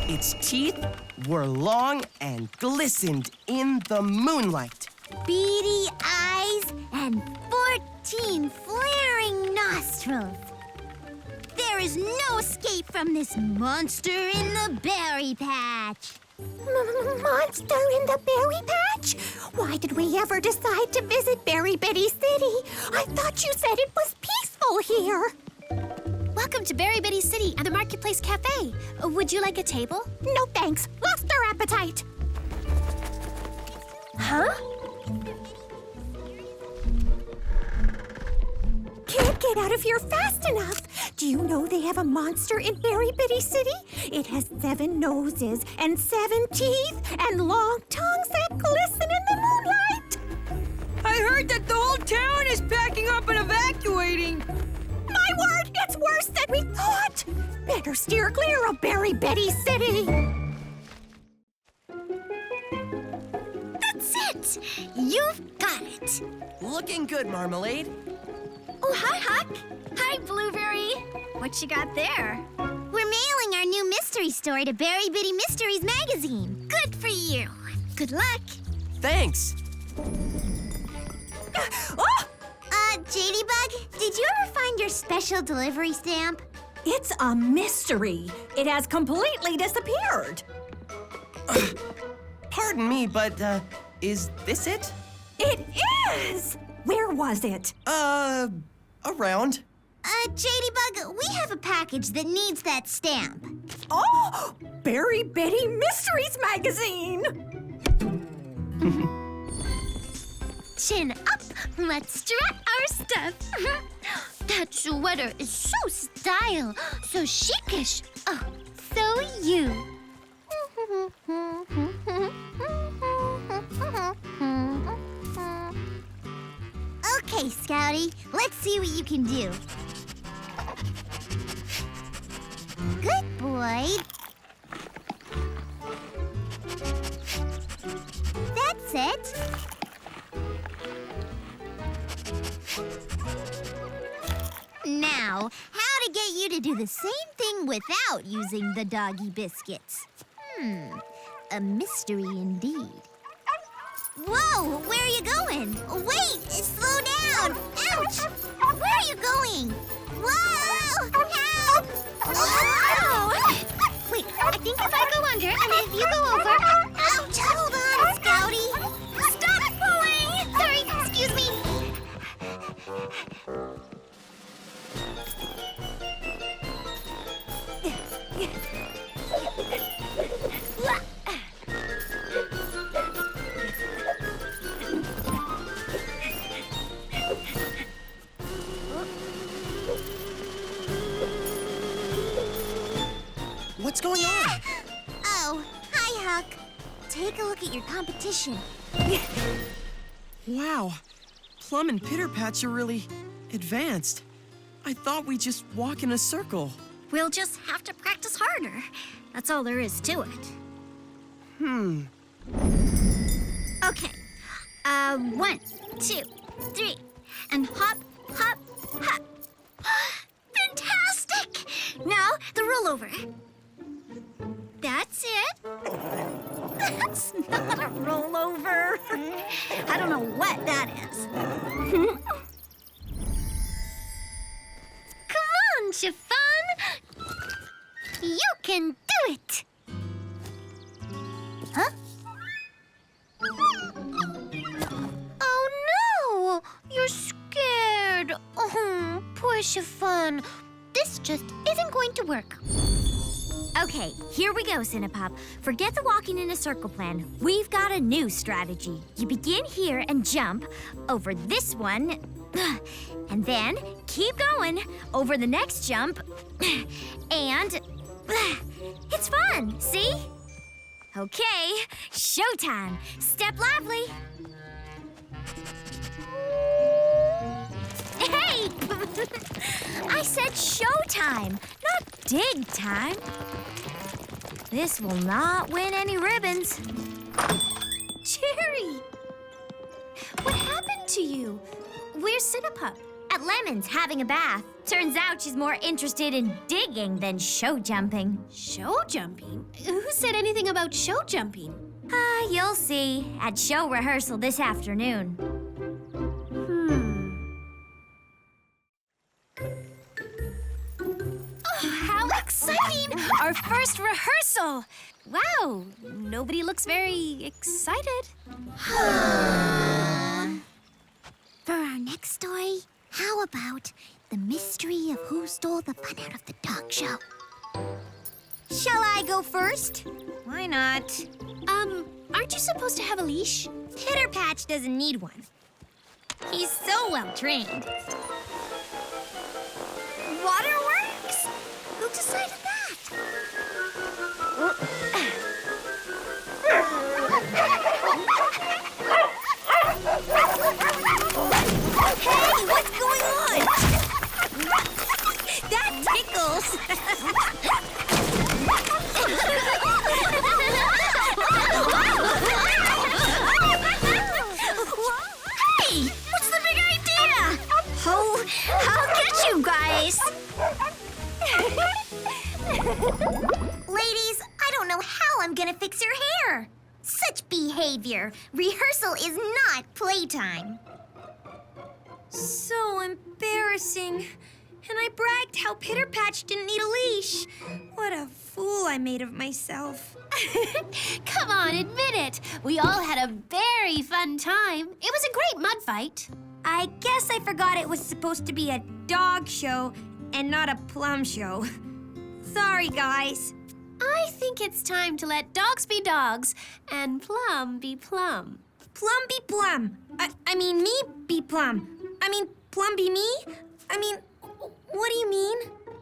Its teeth were long and glistened in the moonlight. beady eyes and 14 flaring nostrils. There is no escape from this monster in the berry patch. Monster in the berry patch? Why did we ever decide to visit Berry Bitty City? I thought you said it was peaceful here. Welcome to Berry Bitty City and the Marketplace Cafe. Would you like a table? No thanks. Lost our appetite. Huh? Can't get out of here fast enough. Do you know they have a monster in Berry Bitty City? It has 7 noses and 7 teeth and long tongues that glisten in the moonlight. I heard that the whole town is packing up and evacuating. My word, it's worse than we thought. Better steer clear of Berry Bitty City. That's it! You've got it! Looking good, Marmalade. Oh, hi, Huck. Hi, Blueberry. What you got there? We're mailing our new mystery story to Berry Bitty Mysteries magazine. Good for you. Good luck. Thanks. JDBug, did you ever find your special delivery stamp? It's a mystery. It has completely disappeared. Pardon me, but, is this it? It is! Where was it? Around. JDBug, we have a package that needs that stamp. Oh! Berry Bitty Mysteries magazine! Chin up. Let's strut our stuff. That sweater is so style, so chicish. Oh, so you. Okay, Scouty, let's see what you can do. Good boy. That's it. Now, how to get you to do the same thing without using the doggy biscuits? A mystery indeed. Whoa, where are you going? Wait, slow down. Ouch! Where are you going? Whoa! Help! Whoa! Wait, I think if I go under and if you go over... Ouch! Hold on, Scouty. Stop pulling! Sorry, excuse me. What's going on? Oh, hi, Huck. Take a look at your competition. Wow. Plum and Pitter Patch are really advanced. I thought we'd just walk in a circle. We'll just have to practice harder. That's all there is to it. Okay. 1, 2, 3. And hop, hop, hop. Fantastic! Now, the rollover. That's it. That's not a rollover. I don't know what that is. Come on, Chiffon. You can do it. Huh? Oh, no. You're scared. Oh, poor Chiffon. This just isn't going to work. Okay, here we go, Cinnapop. Forget the walking in a circle plan. We've got a new strategy. You begin here and jump over this one, and then keep going over the next jump, and it's fun, see? Okay, showtime. Step lively. Hey! I said showtime, not dig time. This will not win any ribbons. Cherry! What happened to you? Where's Cinnapop? At Lemon's having a bath. Turns out she's more interested in digging than show jumping. Show jumping? Who said anything about show jumping? You'll see at show rehearsal this afternoon. Oh, how exciting! Our first rehearsal! Wow, nobody looks very excited. For our next story, how about the mystery of who stole the fun out of the dog show? Shall I go first? Why not? Aren't you supposed to have a leash? Pitter Patch doesn't need one. He's so well trained. Waterworks? Who decided that? Hey, what's going on? That tickles. Hey, what's the big idea? Oh, I'll get you guys. Ladies, I don't know how I'm gonna fix your hair. Such behavior. Rehearsal is not playtime. So embarrassing. And I bragged how Pitter Patch didn't need a leash. What a fool I made of myself. Come on, admit it. We all had a very fun time. It was a great mud fight. I guess I forgot it was supposed to be a dog show and not a plum show. Sorry, guys. I think it's time to let dogs be dogs and plum be plum. Plum be plum. I mean, me be plum. I mean, plum be me? I mean, what do you mean?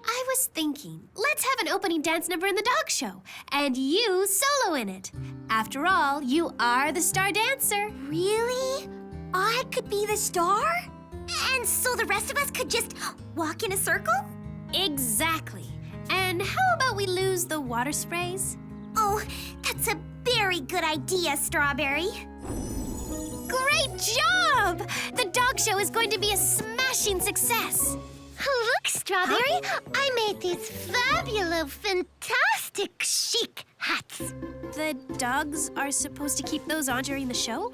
I was thinking, let's have an opening dance number in the dog show, and you solo in it. After all, you are the star dancer. Really? I could be the star? And so the rest of us could just walk in a circle? Exactly. And how about we lose the water sprays? Oh, that's a very good idea, Strawberry. Great job! The dog show is going to be a smashing success. Look, Strawberry, I made these fabulous, fantastic, chic hats. The dogs are supposed to keep those on during the show?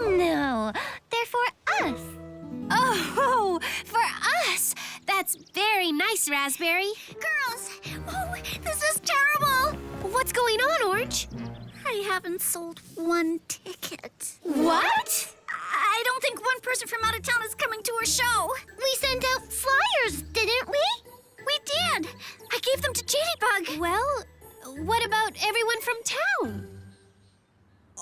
No, they're for us. Oh, for us! That's very nice, Raspberry. Girls, oh, this is terrible. What's going on, Orange? I haven't sold one ticket. What? I don't think one person from out of town is coming to our show. We sent out flyers, didn't we? We did. I gave them to Jadybug. Well, what about everyone from town?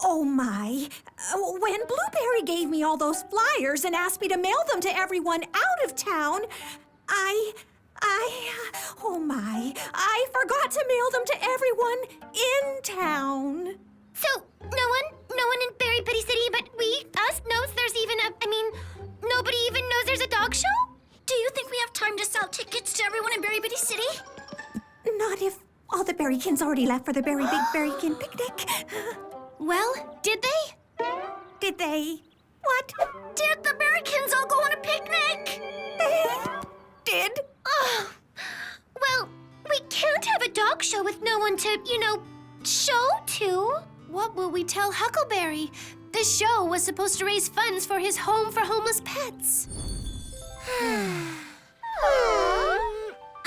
Oh, my. When Blueberry gave me all those flyers and asked me to mail them to everyone out of town, oh, my. I forgot to mail them to everyone in town. So, no one in Berry Bitty City but us knows there's even nobody even knows there's a dog show? Do you think we have time to sell tickets to everyone in Berry Bitty City? Not if all the Berrykins already left for the Berry Big Berrykin picnic. Well, did they? Did they? What? Did the Berrykins all go on a picnic? They did. Oh, well, we can't have a dog show with no one to, show to. What will we tell Huckleberry? This show was supposed to raise funds for his home for homeless pets.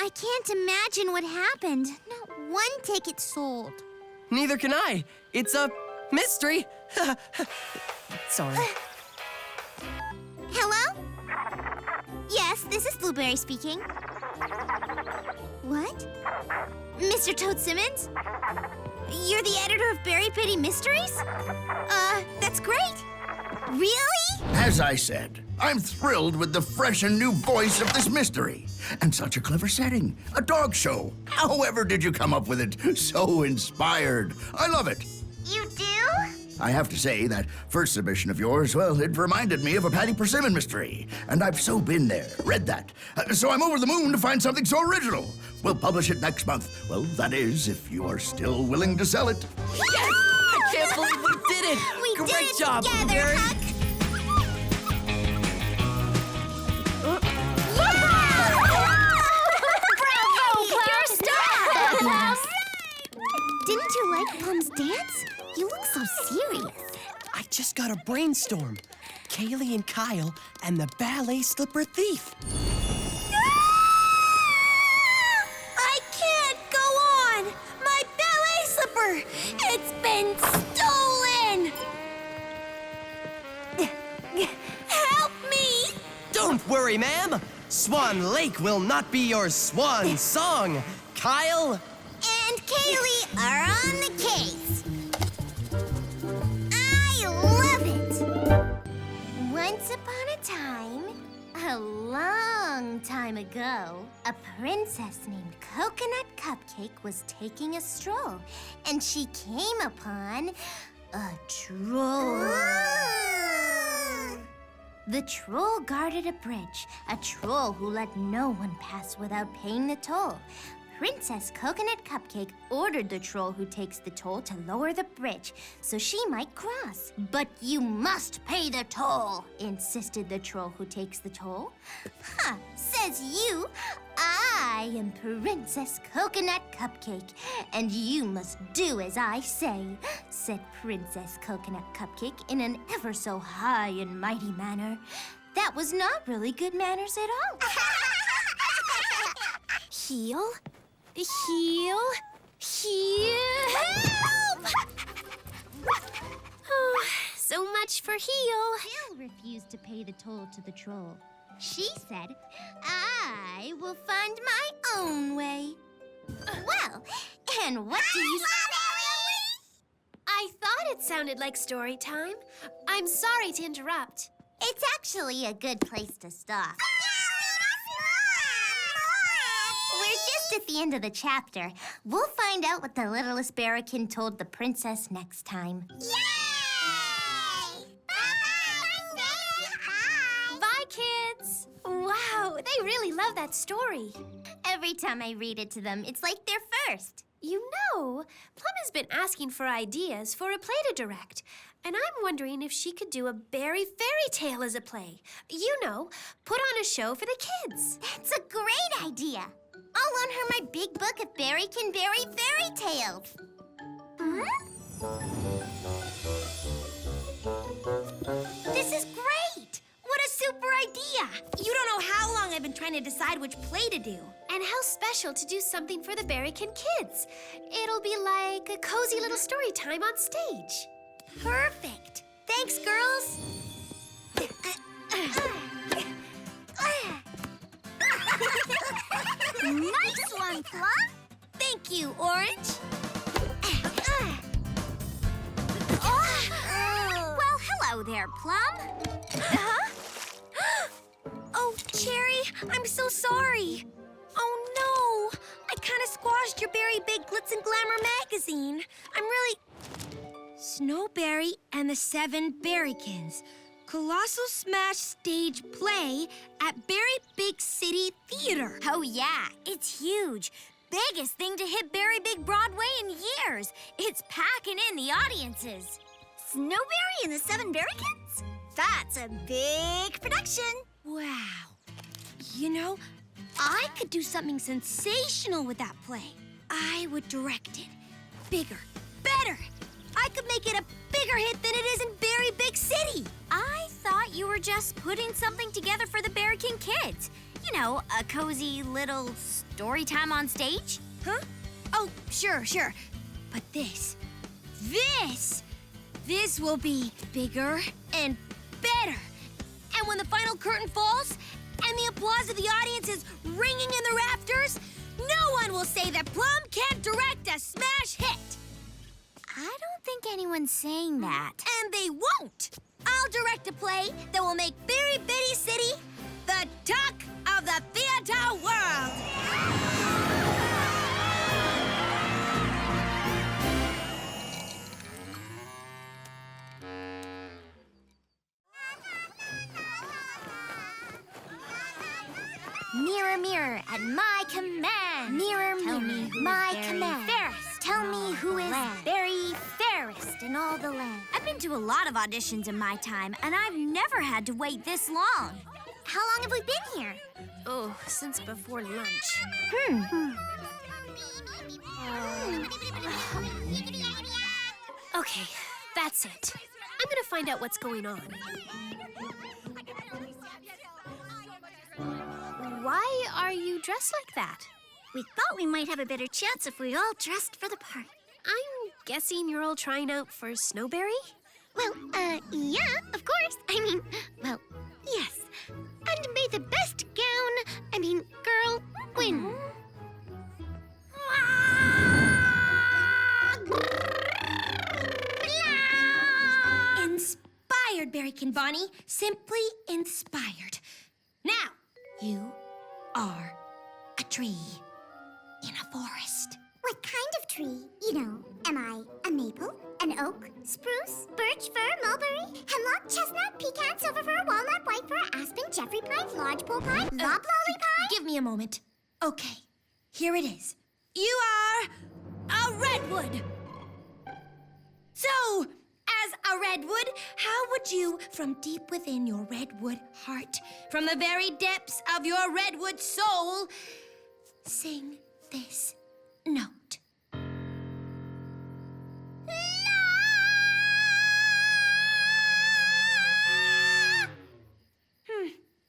I can't imagine what happened. Not one ticket sold. Neither can I. It's a mystery. Sorry. Hello? Yes, this is Blueberry speaking. What? Mr. Toad Simmons? You're the editor of Berry Bitty Mysteries? That's great. Really? As I said, I'm thrilled with the fresh and new voice of this mystery. And such a clever setting. A dog show. However did you come up with it? So inspired. I love it. You do? I have to say, that first submission of yours, well, it reminded me of a Patty Persimmon mystery. And I've so been there, read that. So I'm over the moon to find something so original. We'll publish it next month. Well, that is, if you are still willing to sell it. Yes! I can't believe we did it! We Great did it job, together, Blueberry. Huck. Didn't you like Plum's dance? You look so serious. I just got a brainstorm. Kaylee and Kyle and the ballet slipper thief. I can't go on! My ballet slipper! It's been stolen! Help me! Don't worry, ma'am. Swan Lake will not be your swan song. Kyle? And Kaylee are on the case. I love it! Once upon a time, a long time ago, a princess named Coconut Cupcake was taking a stroll, and she came upon a troll. The troll guarded a bridge, a troll who let no one pass without paying the toll. Princess Coconut Cupcake ordered the troll who takes the toll to lower the bridge so she might cross. But you must pay the toll, insisted the troll who takes the toll. Ha, says you. I am Princess Coconut Cupcake, and you must do as I say, said Princess Coconut Cupcake in an ever so high and mighty manner. That was not really good manners at all. Heel? Heel? Heel? Help! Oh, so much for heel. Jill refused to pay the toll to the troll. She said, I will find my own way. Well, and what do you... I thought it sounded like story time. I'm sorry to interrupt. It's actually a good place to stop. We're just at the end of the chapter. We'll find out what the littlest Berrykin told the princess next time. Yay! Bye, kids. Wow, they really love that story. Every time I read it to them, it's like they're first. You know, Plum has been asking for ideas for a play to direct. And I'm wondering if she could do a berry fairy tale as a play. You know, put on a show for the kids. That's a great idea. I'll loan her my big book of Berrykin Berry fairy tales. This is great! What a super idea! You don't know how long I've been trying to decide which play to do. And how special to do something for the Berrykin kids. It'll be like a cozy little story time on stage. Perfect. Thanks, girls. Nice one, Plum. Thank you, Orange. Well, hello there, Plum. Oh, Cherry, I'm so sorry. Oh, no. I kind of squashed your Berry Big Glitz and Glamour magazine. I'm really... Snowberry and the Seven Berrykins. Colossal Smash stage play at Berry Big City Theater. Oh, yeah. It's huge. Biggest thing to hit Berry Big Broadway in years. It's packing in the audiences. Snowberry and the Seven Berrykins? That's a big production. Wow. You know, I could do something sensational with that play. I would direct it. Bigger, better. I could make it a bigger hit than it is in Berry Big City. I thought you were just putting something together for the Berrykin kids. You know, a cozy little story time on stage. Huh? Oh, sure. But this will be bigger and better. And when the final curtain falls and the applause of the audience is ringing in the rafters, no one will say that Plum can't direct a smash hit. I don't think anyone's saying that. And they won't. I'll direct a play that will make Berry Bitty City the talk of the theater world. Mirror, mirror, at my command. Mirror, Tell mirror, me who my is command. fairest Tell in all me who the is land. very fairest in all the land. I've been to a lot of auditions in my time, and I've never had to wait this long. How long have we been here? Oh, since before lunch. Okay, that's it. I'm gonna find out what's going on. Why are you dressed like that? We thought we might have a better chance if we all dressed for the part. I'm guessing you're all trying out for Snowberry? Well, yeah, of course. I mean, well, yes. And may the best girl, win. Inspired, Berrykin Bonnie. Simply inspired. Now, you are a tree in a forest. What kind of tree? You know, am I a maple, an oak, spruce, birch, fir, mulberry, hemlock, chestnut, pecan, silver fir, walnut, white fir, aspen, jeffrey pine, lodgepole pine, loblolly pine? Give me a moment. Okay, here it is. You are a redwood. So, as a redwood, how would you, from deep within your redwood heart, from the very depths of your redwood soul, sing this note?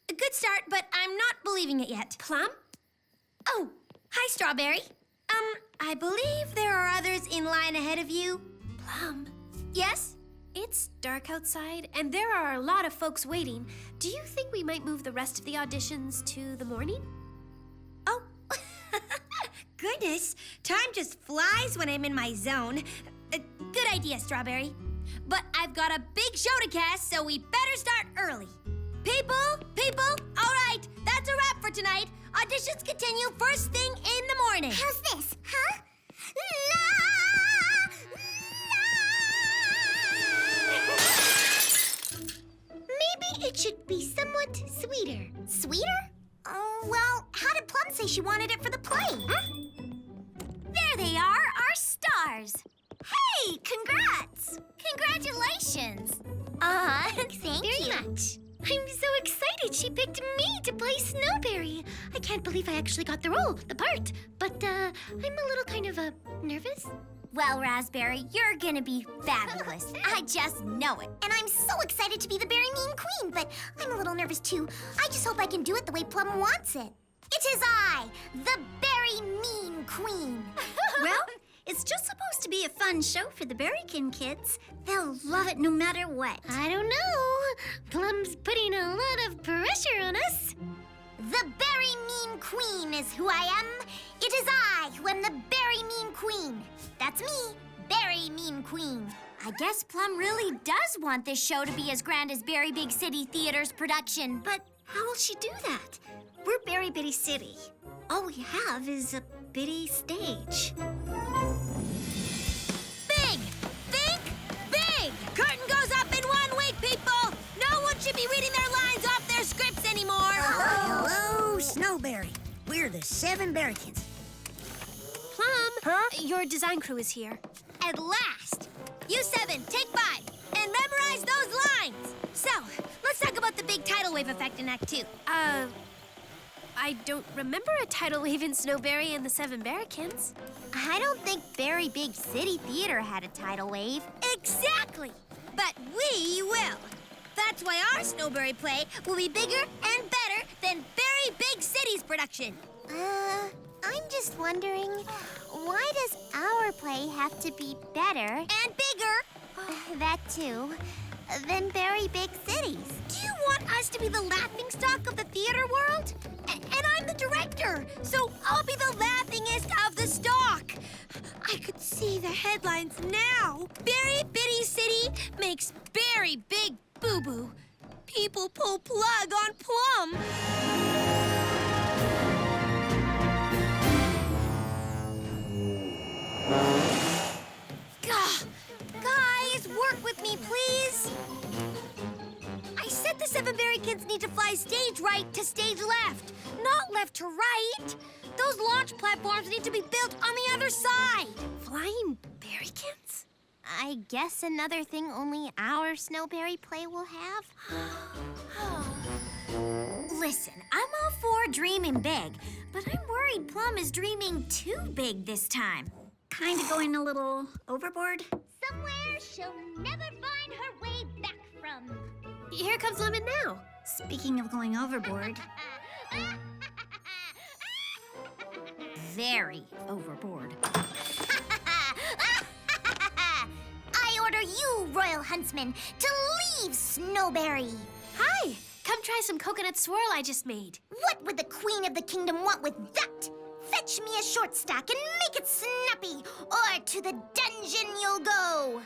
A good start, but I'm not believing it yet. Plum? Oh, hi, Strawberry. I believe there are others in line ahead of you. Plum, Yes? it's dark outside, and there are a lot of folks waiting. Do you think we might move the rest of the auditions to the morning? Oh, goodness. Time just flies when I'm in my zone. Good idea, Strawberry. But I've got a big show to cast, so we better start early. People, all right, that's a wrap for tonight. Auditions continue first thing in the morning. How's this, huh? Maybe it should be somewhat sweeter. Sweeter? Oh, well, how did Plum say she wanted it for the play? There they are, our stars. Hey, congrats! Congratulations! Thank you. Very much. I'm so excited she picked me to play Snowberry. I can't believe I actually got the part. But, I'm a little kind of, nervous. Well, Raspberry, you're gonna be fabulous. I just know it. And I'm so excited to be the Berry Mean Queen, but I'm a little nervous too. I just hope I can do it the way Plum wants it. It is I, the Berry Mean Queen. Well, it's just supposed to be a fun show for the Berrykin kids. They'll love it no matter what. I don't know. Plum's putting a lot of pressure on us. The Berry Mean Queen is who I am. It is I who am the Berry Mean Queen. That's me, Berry Mean Queen. I guess Plum really does want this show to be as grand as Berry Big City Theater's production. But how will she do that? We're Berry Bitty City. All we have is a bitty stage. Big! Think big! Curtain goes up in 1 week, people! No one should be reading their lines off their scripts anymore! Hello, Snowberry. We're the 7 Berrykins. Plum, your design crew is here. At last! You 7, take 5, and memorize those lines! So, let's talk about the big tidal wave effect in Act 2. I don't remember a tidal wave in Snowberry and the Seven Berrykins. I don't think Berry Big City Theater had a tidal wave. Exactly! But we will. That's why our Snowberry play will be bigger and better than Berry Big City's production. I'm just wondering, why does our play have to be better? And bigger. That too. Than Berry Big City's. Do you want us to be the laughingstock of the theater world? And I'm the director, so I'll be the laughingest of the stock. I could see the headlines now. Berry Bitty City makes Berry Big Boo-Boo. People pull plug on Plum. Guys, work with me, please. I said the Seven Berrykins need to fly stage right to stage left, not left to right. Those launch platforms need to be built on the other side. Flying Berrykins? I guess another thing only our Snowberry play will have. Listen, I'm all for dreaming big, but I'm worried Plum is dreaming too big this time. Kind of going a little overboard. Somewhere she'll never find her way back from. Here comes Lemon now. Speaking of going overboard. Very overboard. I order you, Royal Huntsman, to leave Snowberry. Hi, come try some coconut swirl I just made. What would the Queen of the Kingdom want with that? Fetch me a short stack and make it snappy, or to the dungeon you'll go.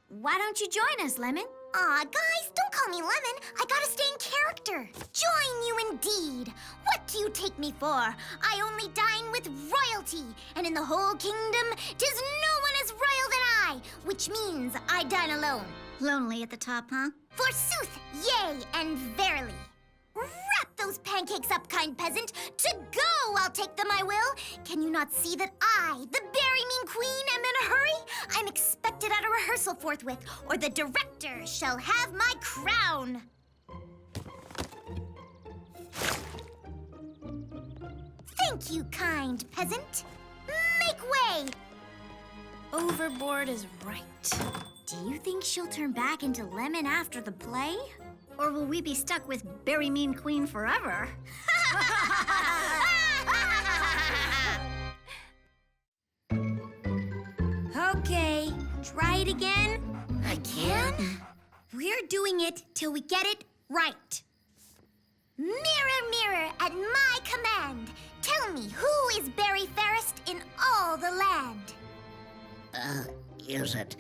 Why don't you join us, Lemon? Aw, guys, don't call me Lemon. I gotta stay in character. Join you indeed. What do you take me for? I only dine with royalty, and in the whole kingdom, 'tis no one as royal than I, which means I dine alone. Lonely at the top, huh? Forsooth, yea, and verily. Wrap those pancakes up, kind peasant. To go, I'll take them, I will. Can you not see that I, the Berry Mean Queen, am in a hurry? I'm expected at a rehearsal forthwith, or the director shall have my crown. Thank you, kind peasant. Make way. Overboard is right. Do you think she'll turn back into Lemon after the play? Or will we be stuck with Berry Mean Queen forever? Okay, try it again. Again? We're doing it till we get it right. Mirror, mirror, at my command, tell me who is Berry fairest in all the land? Is it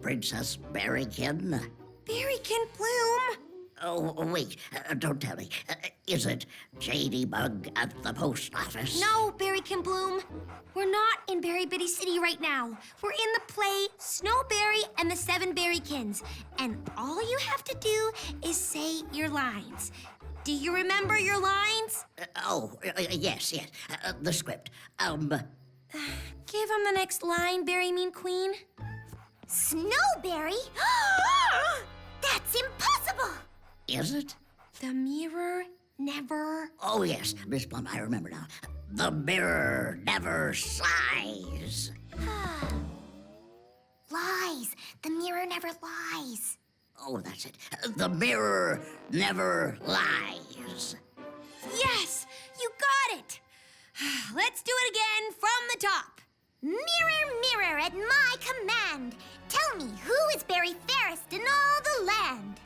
Princess Berrykin? Berrykin Bloom. Oh, wait, don't tell me. Is it J.D. Bug at the post office? No, Berrykin Bloom. We're not in Berry Bitty City right now. We're in the play Snowberry and the Seven Berrykins. And all you have to do is say your lines. Do you remember your lines? Yes. The script. Give him the next line, Berry Mean Queen. Snowberry? That's impossible! Is it? The mirror never... Oh, yes, Miss Plum, I remember now. The mirror never sighs. Lies. The mirror never lies. Oh, that's it. The mirror never lies. Yes, you got it. Let's do it again from the top. Mirror, mirror, at my command, tell me who is Berry fairest in all the land?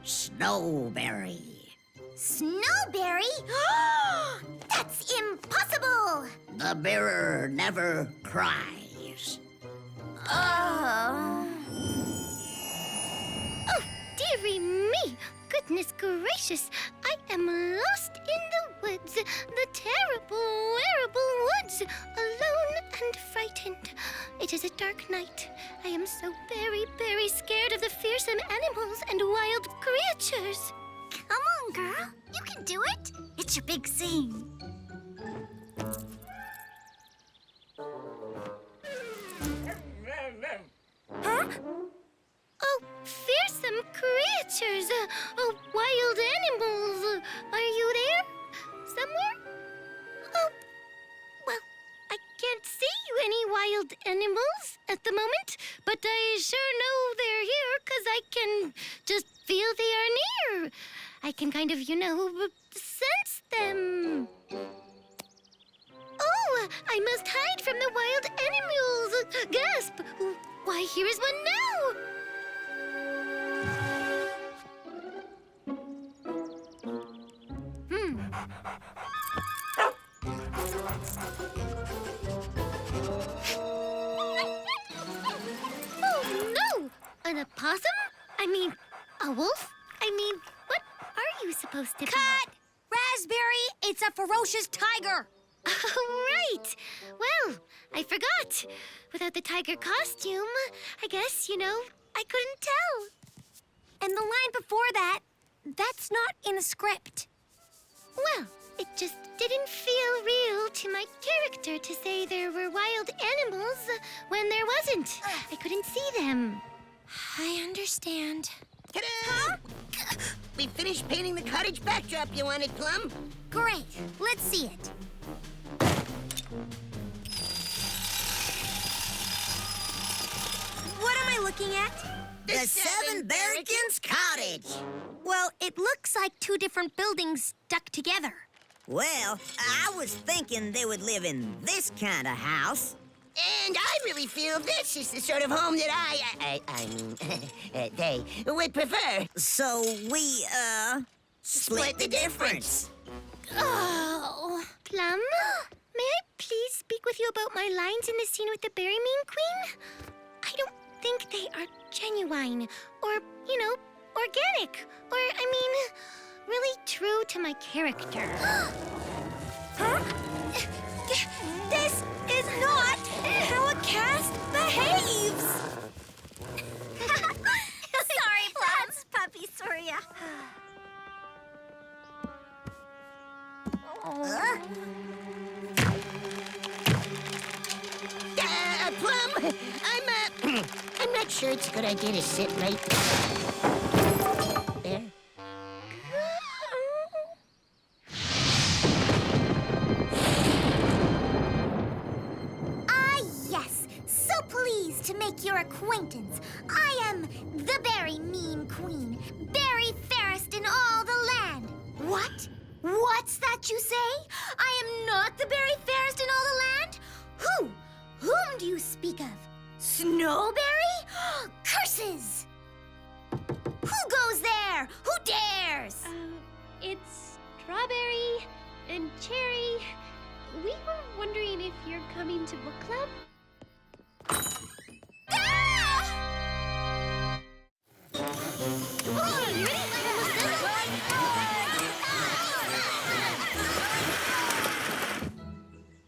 Snowberry. Snowberry? That's impossible! The mirror never cries. Oh, dearie me! Goodness gracious, I am lost in the woods, the terrible, wearable woods, alone and frightened. It is a dark night. I am so very, very scared of the fearsome animals and wild creatures. Come on, girl. You can do it. It's your big scene. Huh? Oh, fearsome creatures! Oh, wild animals! Are you there? Somewhere? I sure know they're here because I can just feel they are near. I can kind of, sense them. Oh, I must hide from the wild animals. Gasp! Why, here is one now. Oh, no! An opossum? I mean, a wolf? I mean, what are you supposed to be? Cut! Raspberry, it's a ferocious tiger. Oh, right. Well, I forgot. Without the tiger costume, I guess, I couldn't tell. And the line before that, that's not in the script. Well, it just didn't feel real to my character to say there were wild animals when there wasn't. I couldn't see them. I understand. Ta-da! We finished painting the cottage backdrop you wanted, Plum. Great. Let's see it. What am I looking at? The Seven Berrykins Cottage. Well, it looks like two different buildings stuck together. Well, I was thinking they would live in this kind of house. And I really feel this is the sort of home that they would prefer. So we, split the difference. Oh. Plum, may I please speak with you about my lines in the scene with the Berry Mean Queen? I don't think they are genuine or, organic or, really true to my character. Huh? This is not how a cast behaves! Sorry, Plums. Puppy Surya. Plum, I'm not sure it's a good idea to sit right there. Yes, so pleased to make your acquaintance. I am the Berry Mean Queen, Berry fairest in all the land. What? What's that you say? I am not the Berry fairest in all the land? Who? Whom do you speak of? Snowberry? Curses! Who goes there? Who dares? It's Strawberry and Cherry. We were wondering if you're coming to book club?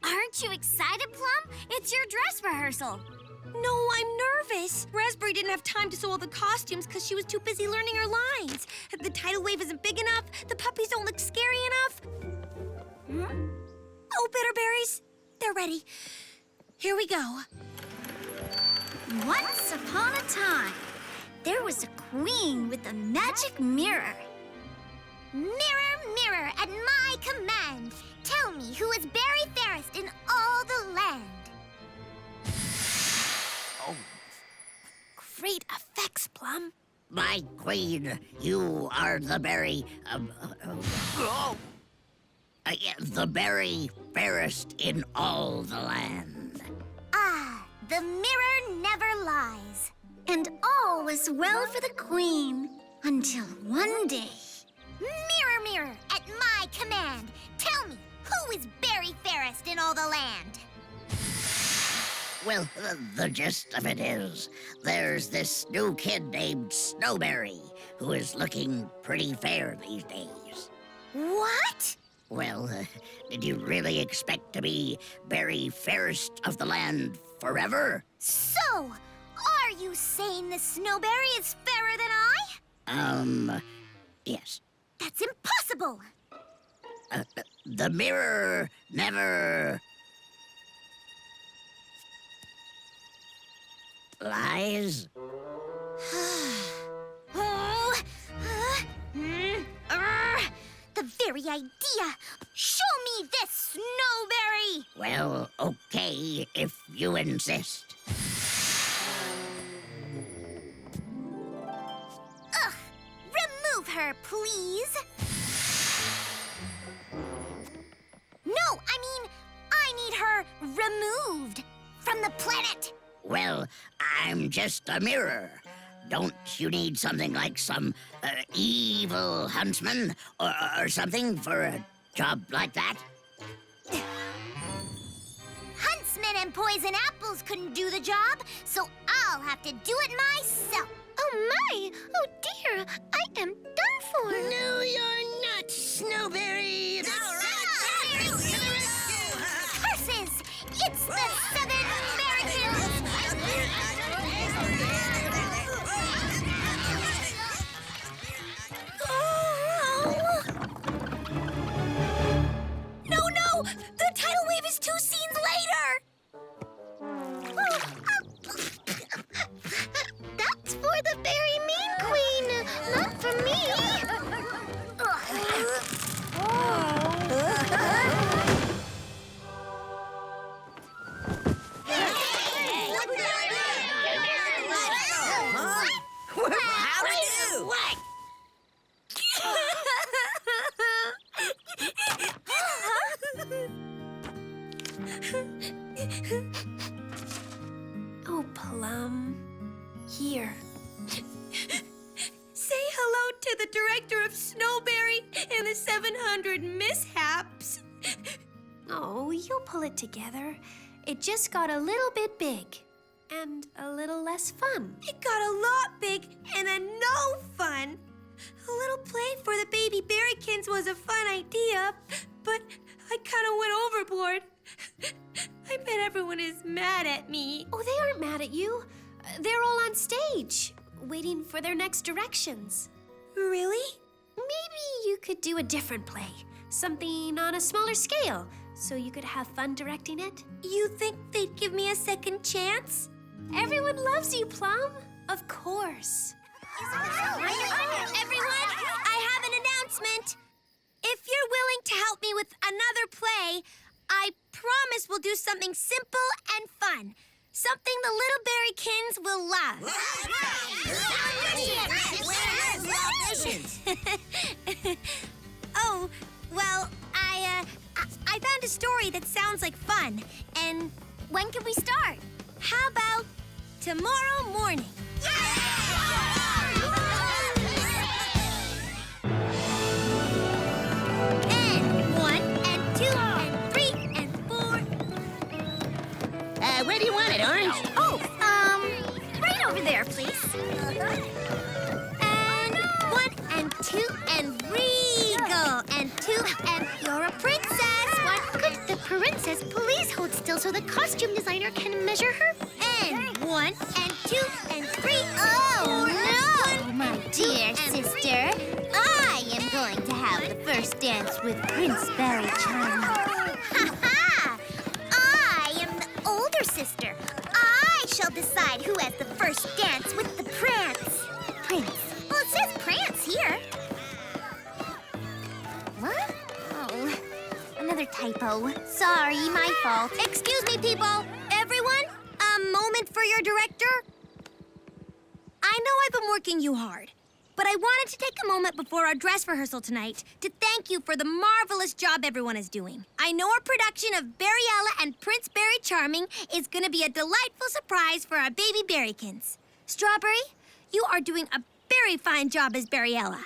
Aren't you excited, Plum? It's your dress rehearsal. No, I'm nervous. Raspberry didn't have time to sew all the costumes because she was too busy learning her lines. The tidal wave isn't big enough. The puppies don't look scary enough. Oh, bitterberries. They're ready. Here we go. Once upon a time, there was a queen with a magic mirror. Mirror, mirror, at my command, tell me who is Berry fairest in all the land. Oh. Great effects, Plum. My queen, you are the berry, the berry fairest in all the land. Ah, the mirror never lies. And all was well for the queen until one day. Mirror, mirror, at my command, tell me who is Berry fairest in all the land. Well, the gist of it is, there's this new kid named Snowberry who is looking pretty fair these days. What? Well, did you really expect to be Berry fairest of the land forever? So, are you saying the Snowberry is fairer than I? Yes. That's impossible. The mirror never lies. The very idea. Show me this Snowberry. Well, okay, if you insist. her, please. No, I need her removed from the planet. Well, I'm just a mirror. Don't you need something like some evil huntsman or something for a job like that? Huntsman and poison apples couldn't do the job, so I'll have to do it myself. Oh, my! Oh, dear! I am done for! No, you're not, Snowberry! Curses! It's the 7 Berrykins! No! The tidal wave is 2 scenes later! That's for the Berry Mean Queen, not for me! Oh, Plum. Here. Say hello to the director of Snowberry and the 700 Mishaps. Oh, you'll pull it together. It just got a little bit big and a little less fun. It got a lot big and a no fun. A little play for the baby Berrykins was a fun idea, but I kind of went overboard. I bet everyone is mad at me. Oh, they aren't mad at you. They're all on stage, waiting for their next directions. Really? Maybe you could do a different play, something on a smaller scale, so you could have fun directing it. You think they'd give me a second chance? Everyone loves you, Plum. Of course. Everyone, I have an announcement. If you're willing to help me with another play, I promise we'll do something simple and fun. Something the little Berrykins will love. Oh, well, I found a story that sounds like fun. And when can we start? How about tomorrow morning? And 1 and 2 and 3 and 4. Where do you want it, Orange? Oh, right over there, please. And 1 and 2 and regal. And 2 and you're a princess. 1. Could the princess please hold still so the costume designer can measure her? And 1 and 2 and 3. Oh, no! My Dear sister, I am going to have the first dance with Prince Berry Charming. Ha-ha! I am the older sister. I shall decide who has the first dance with the prince. Prince. Well, it says prance here. What? Oh, another typo. Sorry, my fault. Excuse me, people. Everyone, a moment for your director. I know I've been working you hard, but I wanted to take a moment before our dress rehearsal tonight to thank you for the marvelous job everyone is doing. I know our production of Berryella and Prince Berry Charming is going to be a delightful surprise for our baby Berrykins. Strawberry, you are doing a very fine job as Berryella.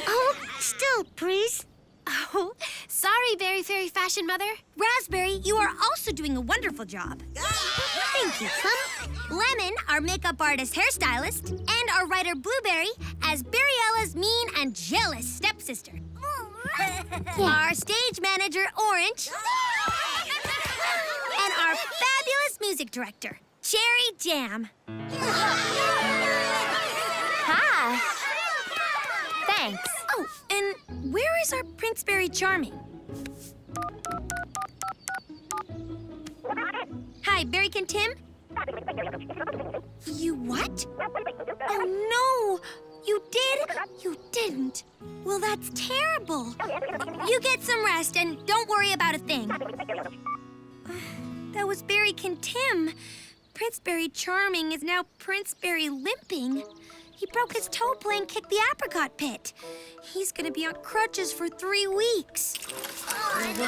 Oh, still, please. Oh, sorry, Berry Fairy Fashion Mother. Raspberry, you are also doing a wonderful job. Thank you, Plum. Lemon, our makeup artist hairstylist, and our writer Blueberry as Berryella's mean and jealous stepsister. Our stage manager, Orange. And our fabulous music director, Cherry Jam. Hi. Thanks. Oh, and where is our Prince Berry Charming? Hi, Berrykin Tim? You what? Oh, no! You did? You didn't. Well, that's terrible. You get some rest and don't worry about a thing. That was Berrykin Tim. Prince Berry Charming is now Prince Berry Limping. He broke his toe playing Kick the Apricot Pit. He's gonna be on crutches for 3 weeks. Great!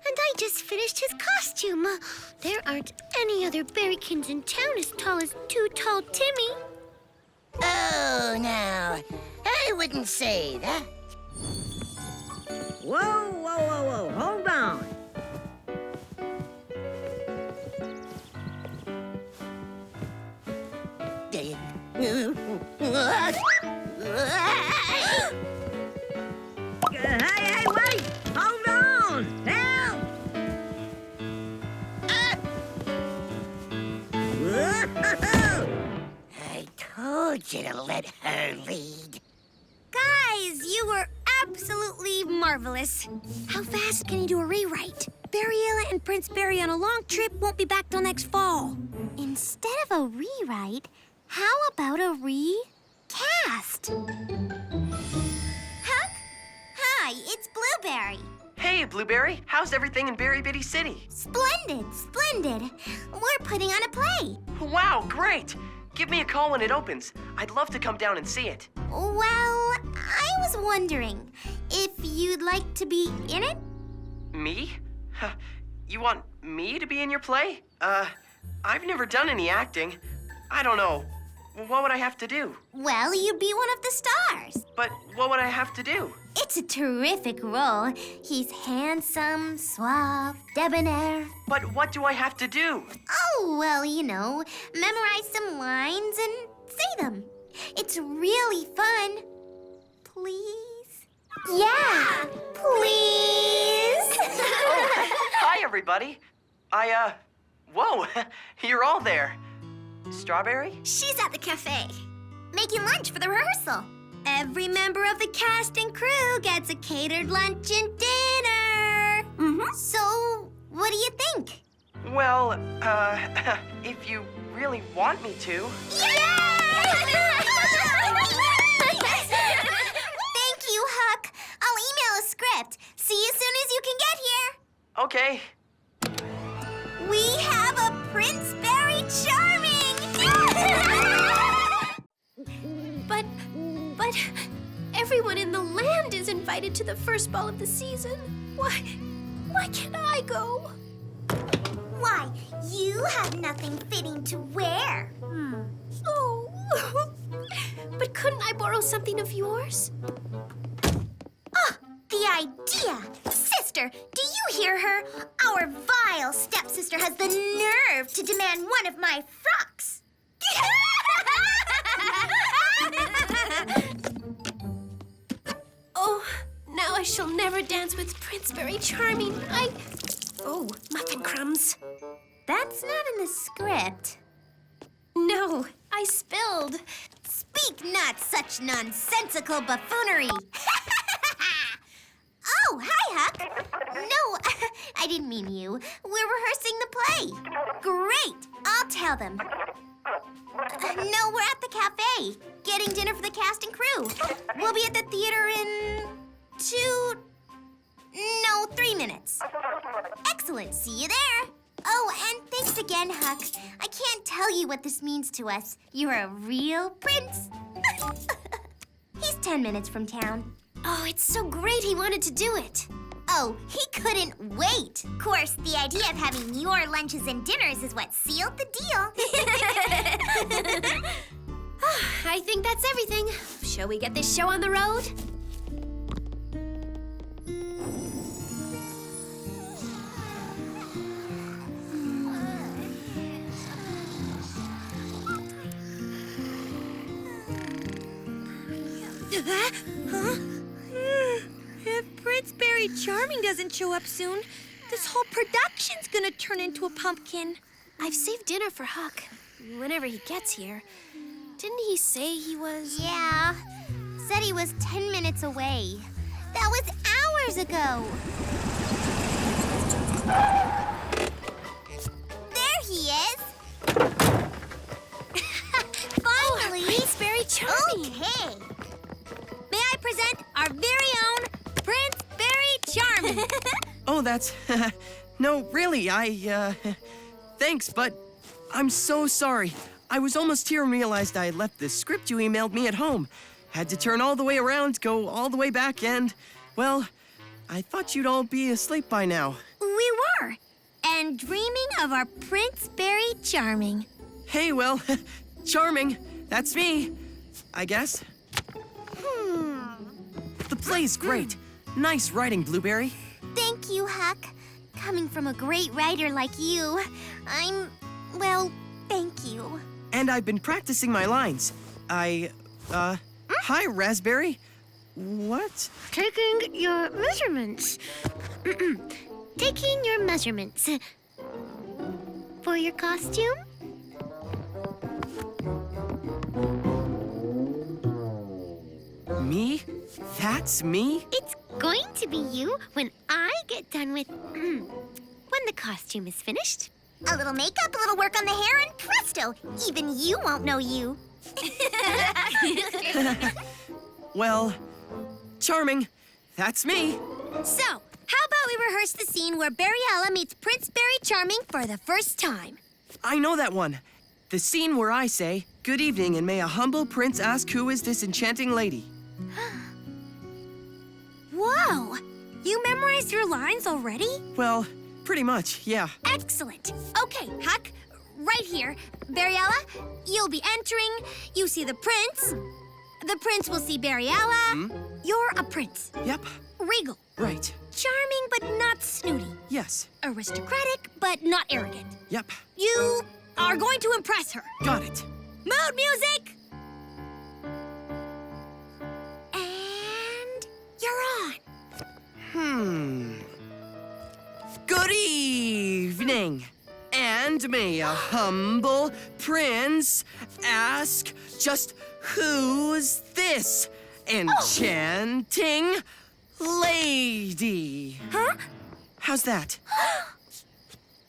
And I just finished his costume. There aren't any other Berrykins in town as tall as Too Tall Timmy. Oh, now, I wouldn't say that. Whoa, whoa, whoa, whoa, hold on. Hey, wait! Hold on! Help! I told you to let her lead. Guys, you were absolutely marvelous. How fast can you do a rewrite? Berryella and Prince Berry on a long trip won't be back till next fall. Instead of a rewrite, how about a recast? Huck? Hi, it's Blueberry. Hey, Blueberry. How's everything in Berry Bitty City? Splendid, splendid. We're putting on a play. Wow, great. Give me a call when it opens. I'd love to come down and see it. Well, I was wondering if you'd like to be in it? Me? Huh, you want me to be in your play? I've never done any acting. I don't know. What would I have to do? Well, you'd be one of the stars. But what would I have to do? It's a terrific role. He's handsome, suave, debonair. But what do I have to do? Oh, well, you know, memorize some lines and say them. It's really fun. Please? Yeah, please. Hi, everybody. Whoa, you're all there. Strawberry? She's at the cafe, making lunch for the rehearsal. Every member of the cast and crew gets a catered lunch and dinner. So, what do you think? Well, if you really want me to. Thank you, Huck. I'll email a script. See you soon as you can get here. Okay. We have a Prince Berry Charming! But everyone in the land is invited to the first ball of the season. Why can't I go? Why, you have nothing fitting to wear. Oh. But couldn't I borrow something of yours? Ah, the idea! Sister, do you hear her? Our vile stepsister has the nerve to demand one of my frocks. Oh, now I shall never dance with Prince Berry Charming. Oh, muffin crumbs. That's not in the script. No, I spilled. Speak not such nonsensical buffoonery. Oh, hi, Huck. No, I didn't mean you. We're rehearsing the play. Great. I'll tell them. No, we're at the cafe, getting dinner for the cast and crew. We'll be at the theater in 3 minutes. Excellent. See you there. Oh, and thanks again, Huck. I can't tell you what this means to us. You're a real prince. He's 10 minutes from town. Oh, it's so great he wanted to do it. Oh, he couldn't wait. Of course, the idea of having your lunches and dinners is what sealed the deal. I think that's everything. Shall we get this show on the road? If Prince Berry Charming doesn't show up soon, this whole production's gonna turn into a pumpkin. I've saved dinner for Huck, whenever he gets here. Didn't he say he was... Yeah, said he was 10 minutes away. That was hours ago. There he is. Finally. Prince Berry Charming. Okay. May I present our very own Prince Berry Charming? Oh, that's No, really, thanks, but I'm so sorry. I was almost here and realized I left the script you emailed me at home. Had to turn all the way around, go all the way back, and, well, I thought you'd all be asleep by now. We were. And dreaming of our Prince Berry Charming. Hey, well, Charming, that's me, I guess. The play's great. Nice writing, Blueberry. Thank you, Huck. Coming from a great writer like you, well, thank you. And I've been practicing my lines. Hi, Raspberry. What? Taking your measurements. Taking your measurements. For your costume? Me? That's me? It's going to be you when I get done with... when the costume is finished. A little makeup, a little work on the hair, and presto! Even you won't know you. Well, Charming, that's me. So, how about we rehearse the scene where Berryella meets Prince Berry Charming for the first time? I know that one. The scene where I say, "Good evening, and may a humble prince ask who is this enchanting lady." Whoa! You memorized your lines already? Well, pretty much, yeah. Excellent. Okay, Huck, right here. Berryella, you'll be entering. You see the prince. The prince will see Berryella. You're a prince. Yep. Regal. Right. Charming, but not snooty. Yes. Aristocratic, but not arrogant. Yep. You are going to impress her. Got it. Mood music! And you're on. Good evening. And may a humble prince ask just who's this enchanting lady? Huh? How's that?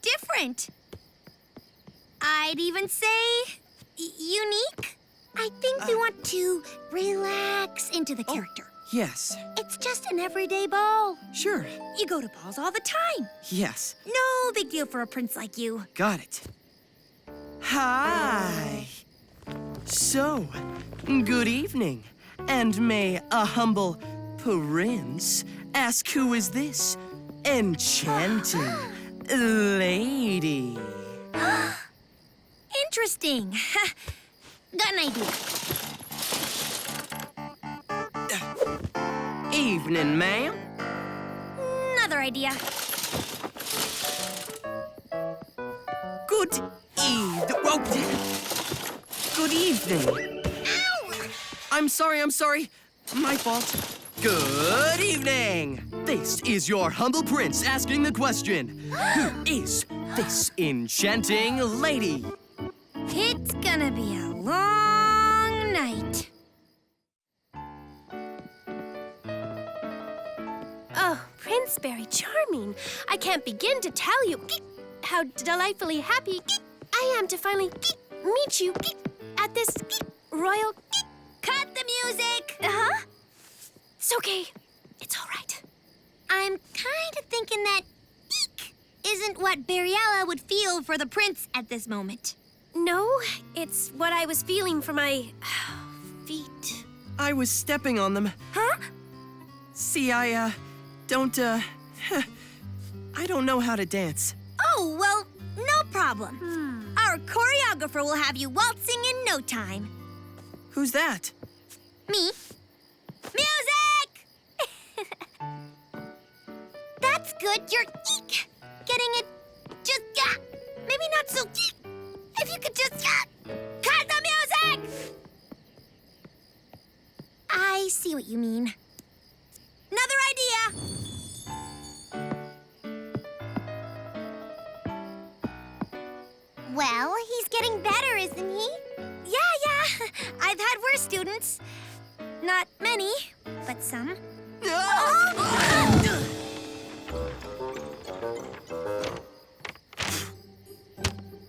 Different. I'd even say unique. I think we want to relax into the character. Yes. It's just an everyday ball. Sure. You go to balls all the time. Yes. No big deal for a prince like you. Got it. Hi. So, good evening. And may a humble prince ask who is this enchanting lady? Interesting. Got an idea. Evening, ma'am. Another idea. Good evening. Ow! I'm sorry. My fault. Good evening. This is your humble prince asking the question. Who is this enchanting lady? It's gonna be a long night. Oh, Prince Berry Charming. I can't begin to tell you how delightfully happy I am to finally meet you at this royal... Cut the music! Uh-huh. It's okay. It's all right. I'm kind of thinking that eek isn't what Berryella would feel for the prince at this moment. No, it's what I was feeling for my feet. I was stepping on them. Huh? See, I don't know how to dance. Oh, well, no problem. Our choreographer will have you waltzing in no time. Who's that? Me. Music! That's good. You're eek. Getting it just maybe not so eek. If you could just cut the music! I see what you mean. Another idea. Well, he's getting better, isn't he? Yeah. I've had worse students. Not many, but some.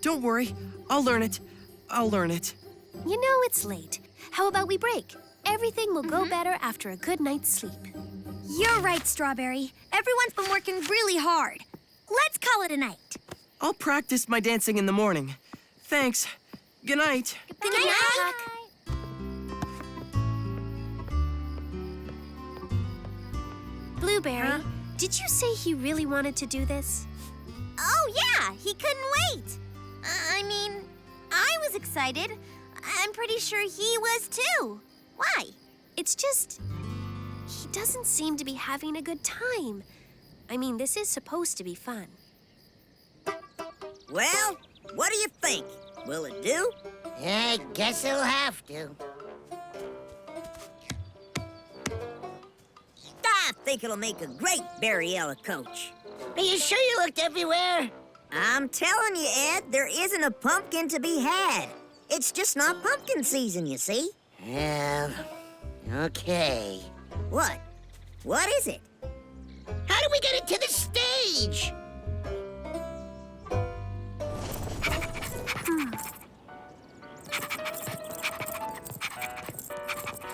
Don't worry. I'll learn it. You know it's late. How about we break? Everything will go better after a good night's sleep. You're right, Strawberry. Everyone's been working really hard. let's call it a night. I'll practice my dancing in the morning. Thanks. Good night. Good night, Huck. Blueberry, did you say he really wanted to do this? Oh, yeah, he couldn't wait. I mean, I was excited. I'm pretty sure he was too. Why? It's just, he doesn't seem to be having a good time. I mean, this is supposed to be fun. Well, what do you think? Will it do? I guess it'll have to. I think it'll make a great Berryella coach. Are you sure you looked everywhere? I'm telling you, Ed, there isn't a pumpkin to be had. It's just not pumpkin season, you see. Well, okay. What? What is it? How do we get it to the stage?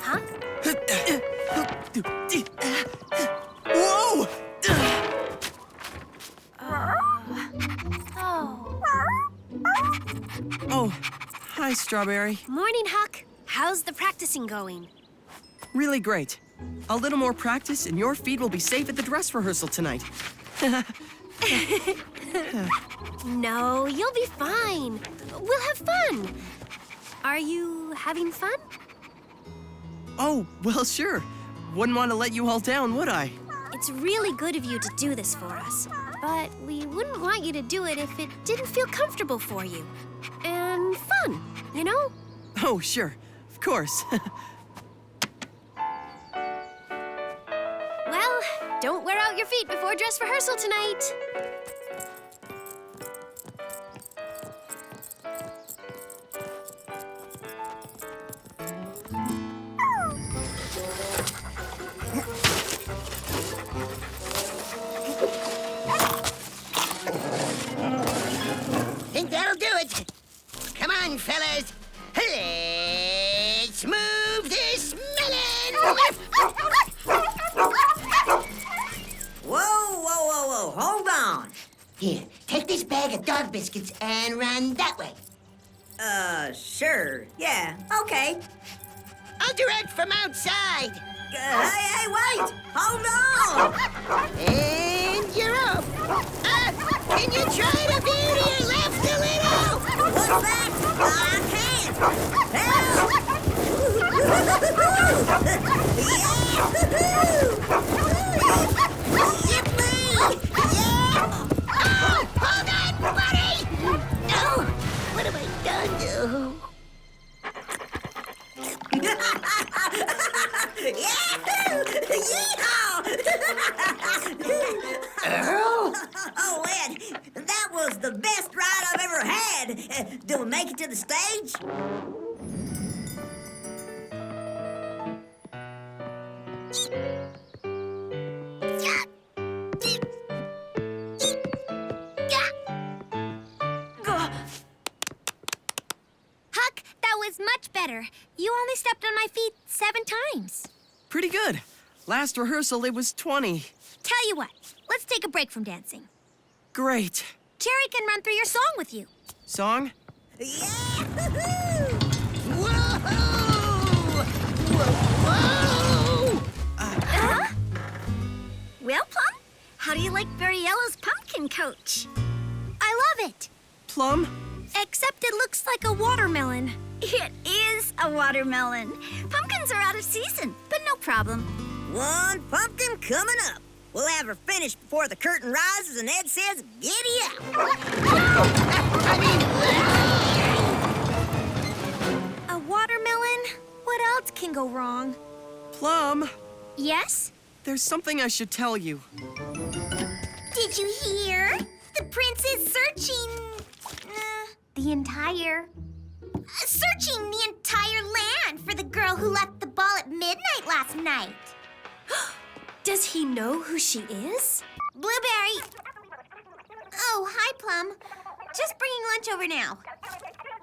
Huh? Whoa! Oh, hi, Strawberry. Morning, Huck. How's the practicing going? Really great. A little more practice and your feet will be safe at the dress rehearsal tonight. No, you'll be fine. We'll have fun. Are you having fun? Oh, well, sure. Wouldn't want to let you all down, would I? It's really good of you to do this for us, but we wouldn't want you to do it if it didn't feel comfortable for you. And fun, you know? Oh, sure. Of course. Well, don't wear out your feet before dress rehearsal tonight. Think that'll do it. Come on, fellas. Let's move this melon. Whoa, hold on. Here, take this bag of dog biscuits and run that way. Sure, yeah, okay. I'll direct from outside. Hey, wait! Hold on! And you're off. Can you try to veer to your left a little? What's that? I can't! Help! Yippee! Yeah! Oh, hold on, buddy! No, what have I done? Earl? Oh, Ed, that was the best ride I've ever had. Do we make it to the stage? Huck, that was much better. You only stepped on my feet 7 times. Pretty good. Last rehearsal, it was 20. Tell you what, let's take a break from dancing. Great. Cherry can run through your song with you. Song? Whoa! Whoa! Well, Plum, how do you like Berryella's pumpkin coach? I love it. Plum? Except it looks like a watermelon. It is a watermelon. Pumpkins are out of season, but no problem. One pumpkin coming up. We'll have her finished before the curtain rises and Ed says, giddy up. A watermelon? What else can go wrong? Plum? Yes? There's something I should tell you. Did you hear? The prince is searching searching the entire land for the girl who left the ball at midnight last night. Does he know who she is? Blueberry. Oh, hi, Plum. Just bringing lunch over now.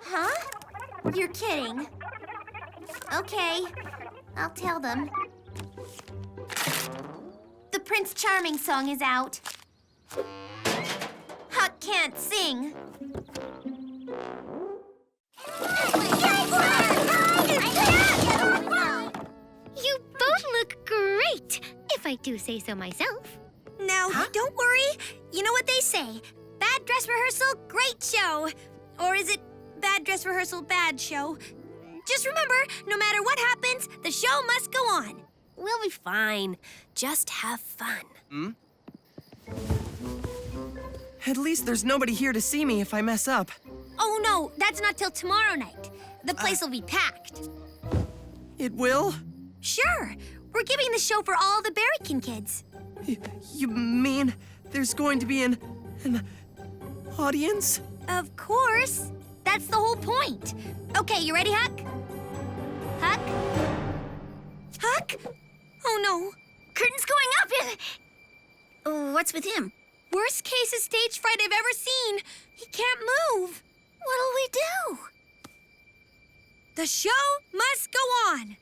Huh? You're kidding. Okay, I'll tell them. The Prince Charming song is out. can't sing. You both look great, if I do say so myself. Now, don't worry. You know what they say. Bad dress rehearsal, great show. Or is it bad dress rehearsal, bad show? Just remember, no matter what happens, the show must go on. We'll be fine. Just have fun. At least there's nobody here to see me if I mess up. Oh, no, that's not till tomorrow night. The place will be packed. It will? Sure. We're giving the show for all the Berrykin kids. You mean there's going to be an audience? Of course. That's the whole point. Okay, you ready, Huck? Huck? Huck? Oh, no. Curtain's going up. What's with him? Worst case of stage fright I've ever seen. He can't move. What'll we do? The show must go on.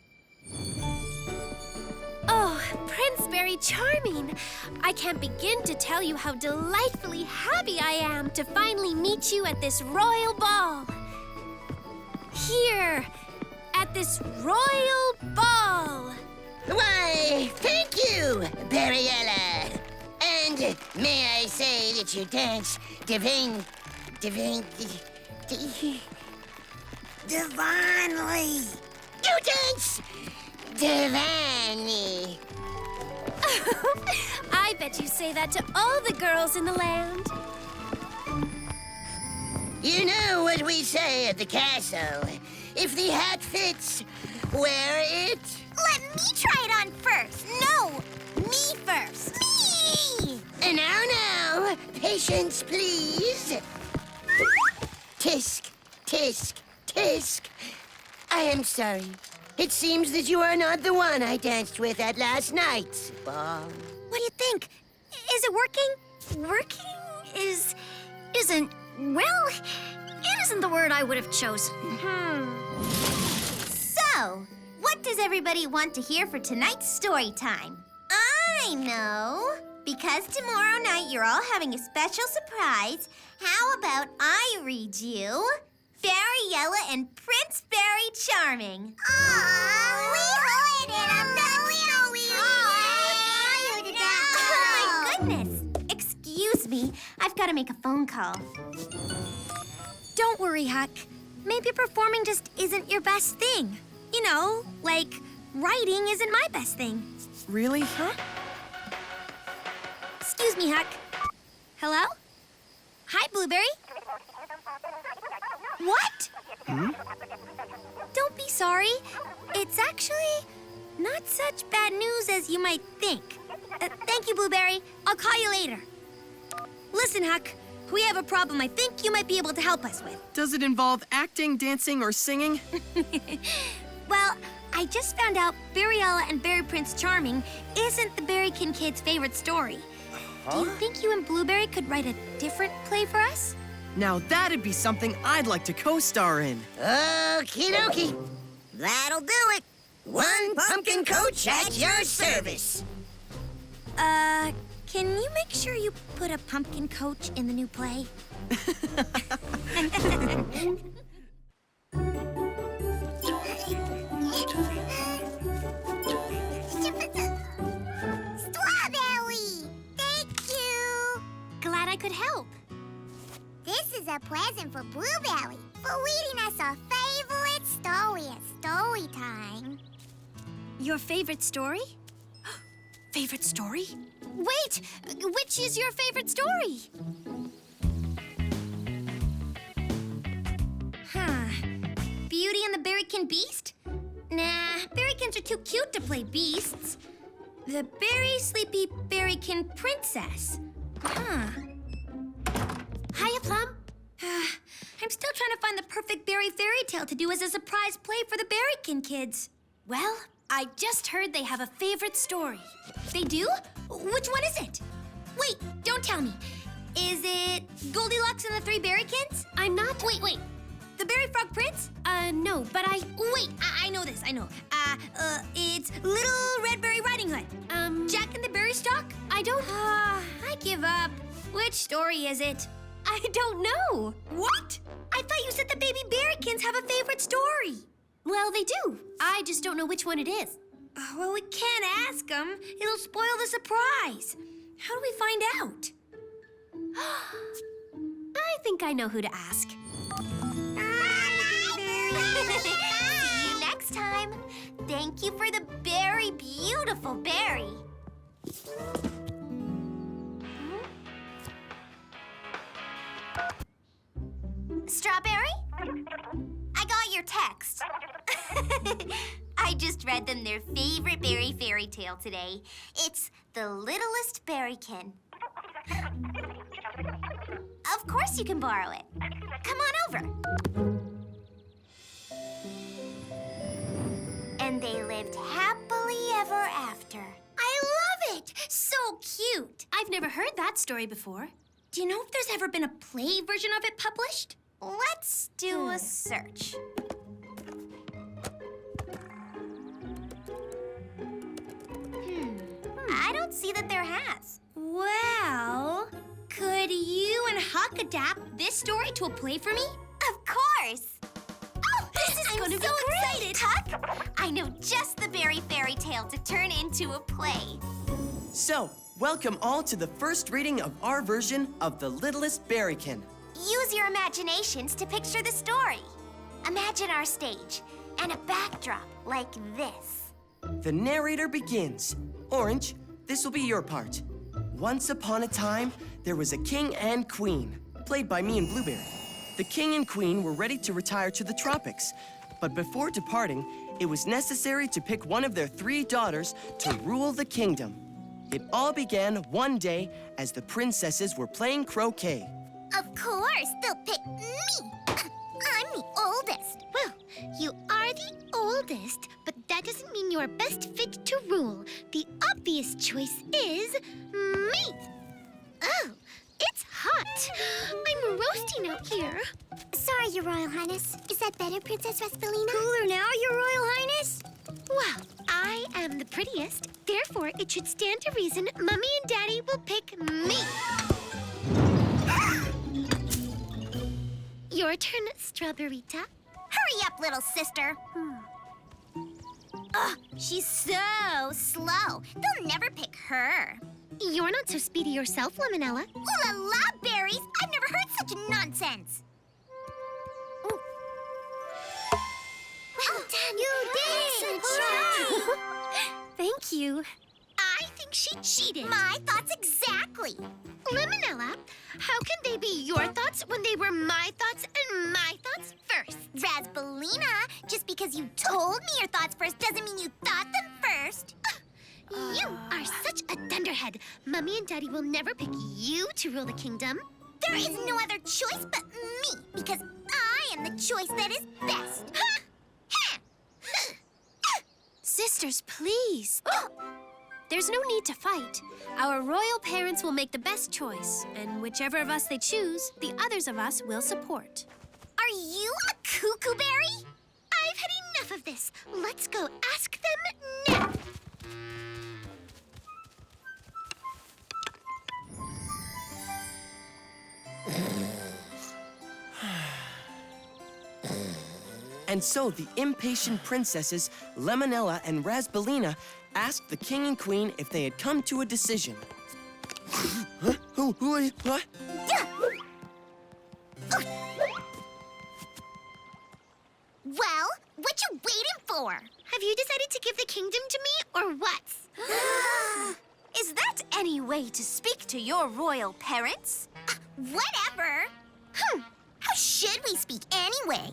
Oh, Prince Berry Charming. I can't begin to tell you how delightfully happy I am to finally meet you at this royal ball. Here, at this royal ball. Why, thank you, Berryella. And may I say that you dance divinely. You dance divinely. I bet you say that to all the girls in the land. You know what we say at the castle. If the hat fits, wear it. Let me try it on first. No, me first. Me! And now, patience, please. Tisk, tisk, tisk. I am sorry. It seems that you are not the one I danced with at last night's ball. What do you think? Is it working? Working isn't, well, it isn't the word I would have chosen. So, what does everybody want to hear for tonight's story time? I know. Because tomorrow night you're all having a special surprise, how about I read you Berryella and Prince Berry Charming? Aww, we heard it. Oh, my goodness. Excuse me, I've got to make a phone call. Don't worry, Huck. Maybe performing just isn't your best thing. You know, like writing isn't my best thing. Really? Huh? Excuse me, Huck. Hello? Hi, Blueberry. What? Don't be sorry. It's actually not such bad news as you might think. Thank you, Blueberry. I'll call you later. Listen, Huck. We have a problem I think you might be able to help us with. Does it involve acting, dancing, or singing? Well, I just found out Berryella and Berry Prince Charming isn't the Berrykin kids' favorite story. Do you think you and Blueberry could write a different play for us? Now that'd be something I'd like to co-star in. Okie dokie. That'll do it. One pumpkin coach at your service. Can you make sure you put a pumpkin coach in the new play? Strawberry! Thank you! Glad I could help. This is a present for Blueberry for reading us our favorite story at story time. Your favorite story? Favorite story? Wait! Which is your favorite story? Beauty and the Berrykin Beast? Nah, Berrykins are too cute to play beasts. The Berry Sleepy Berrykin Princess. Hiya, Plum. I'm still trying to find the perfect berry fairy tale to do as a surprise play for the Berrykin kids. Well, I just heard they have a favorite story. They do? Which one is it? Wait, don't tell me. Is it Goldilocks and the Three Berrykins? I'm not... Wait. The Berry Frog Prince? No, but Wait, I know this, I know. It's Little Red Berry Riding Hood. Jack and the Berry Stalk? I don't... I give up. Which story is it? I don't know. What? I thought you said the baby Berrykins have a favorite story. Well, they do. I just don't know which one it is. Well, we can't ask them. It'll spoil the surprise. How do we find out? I think I know who to ask. See you next time. Thank you for the very beautiful berry. Strawberry? I got your text. I just read them their favorite berry fairy tale today. It's The Littlest Berrykin. Of course you can borrow it. Come on over. And they lived happily ever after. I love it! So cute. I've never heard that story before. Do you know if there's ever been a play version of it published? Let's do a search. I don't see that there has. Well, could you and Huck adapt this story to a play for me? Of course. Oh, this is going to be great! Huck, I know just the berry fairy tale to turn into a play. So, welcome all to the first reading of our version of The Littlest Berrykin. Use your imaginations to picture the story. Imagine our stage and a backdrop like this. The narrator begins. Orange, this will be your part. Once upon a time, there was a king and queen, played by me and Blueberry. The king and queen were ready to retire to the tropics, but before departing, it was necessary to pick one of their 3 daughters to rule the kingdom. It all began one day as the princesses were playing croquet. Of course, they'll pick me. I'm the oldest. Well, you are the oldest, but that doesn't mean you're best fit to rule. The obvious choice is me. Oh, it's hot. I'm roasting out here. Sorry, Your Royal Highness. Is that better, Princess Rasbelina? Cooler now, Your Royal Highness? Well, I am the prettiest. Therefore, it should stand to reason Mummy and Daddy will pick me. Your turn, Strawberryta. Hurry up, little sister. Ugh, she's so slow. They'll never pick her. You're not so speedy yourself, Lemonella. Ooh la la, berries! I've never heard such nonsense. Ooh. Well done. You did it! Thank you. I think she cheated. My thoughts exactly. Lemonella, how can they be your thoughts when they were my thoughts and my thoughts first? Rasbelina, just because you told me your thoughts first doesn't mean you thought them first. You are such a dunderhead. Mummy and Daddy will never pick you to rule the kingdom. There is no other choice but me, because I am the choice that is best. Sisters, please. There's no need to fight. Our royal parents will make the best choice, and whichever of us they choose, the others of us will support. Are you a cuckooberry? I've had enough of this. Let's go ask them now. And so the impatient princesses, Lemonella and Rasbelina, asked the king and queen if they had come to a decision. Huh? Who are you? What? Well, what you waiting for? Have you decided to give the kingdom to me, or what? Is that any way to speak to your royal parents? Whatever. How should we speak anyway?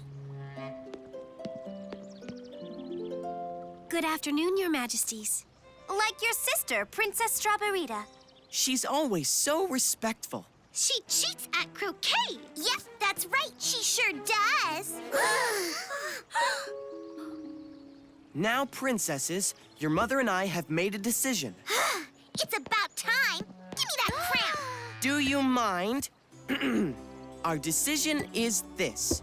Good afternoon, Your Majesties. Like your sister, Princess Strawberryta. She's always so respectful. She cheats at croquet. Yep, that's right. She sure does. Now, princesses, your mother and I have made a decision. It's about time. Give me that crown. Do you mind? Our decision is this.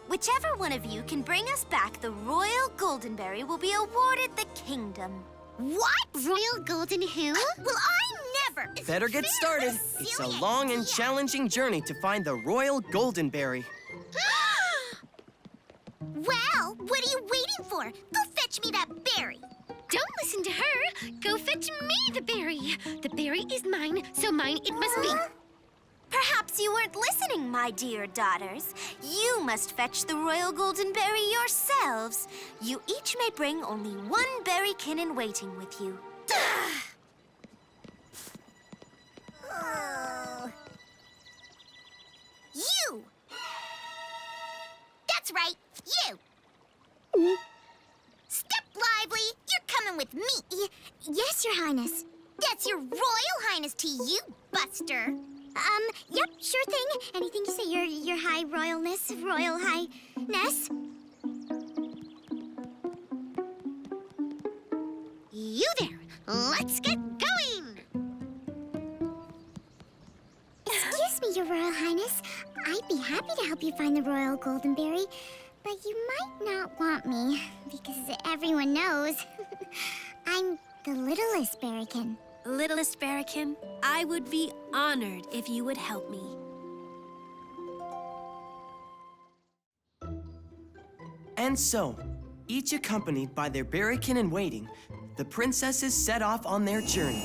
Whichever one of you can bring us back the royal goldenberry will be awarded the kingdom. What? Royal golden who? Well, I never ever. Better get started. It's a long and challenging journey to find the royal golden berry. Well, what are you waiting for? Go fetch me that berry. Don't listen to her. Go fetch me the berry. The berry is mine, so mine it must be. Perhaps you weren't listening, my dear daughters. You must fetch the royal golden berry yourselves. You each may bring only one berrykin in waiting with you. You! That's right, you! Step lively! You're coming with me! Yes, Your Highness. That's Your Royal Highness to you, Buster. Yep, sure thing. Anything you say, your High Royalness, Royal Highness. You there! Let's get going! Excuse me, Your Royal Highness. I'd be happy to help you find the royal golden berry, but you might not want me, because everyone knows I'm the littlest berrykin. Littlest Berrykin, I would be honored if you would help me. And so, each accompanied by their berrykin in waiting, the princesses set off on their journey.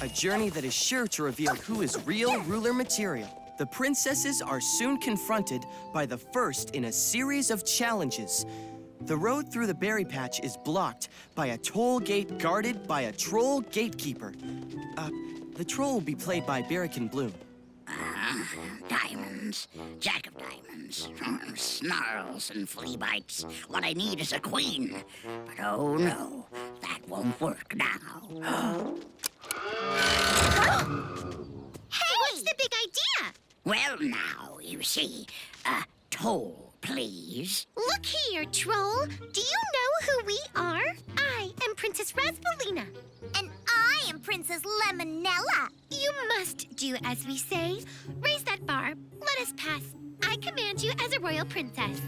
A journey that is sure to reveal who is real ruler material. The princesses are soon confronted by the first in a series of challenges. The road through the berry patch is blocked by a toll gate guarded by a troll gatekeeper. The troll will be played by Berrykin Bloom. Diamonds, jack of diamonds, snarls and flea bites. What I need is a queen. But oh no, that won't work now. Hey! What's the big idea? Well now, you see, toll, please. Look here, troll. Do you know who we are? I am Princess Raspalina. And I am Princess Lemonella. You must do as we say. Raise that bar. Let us pass. I command you as a royal princess.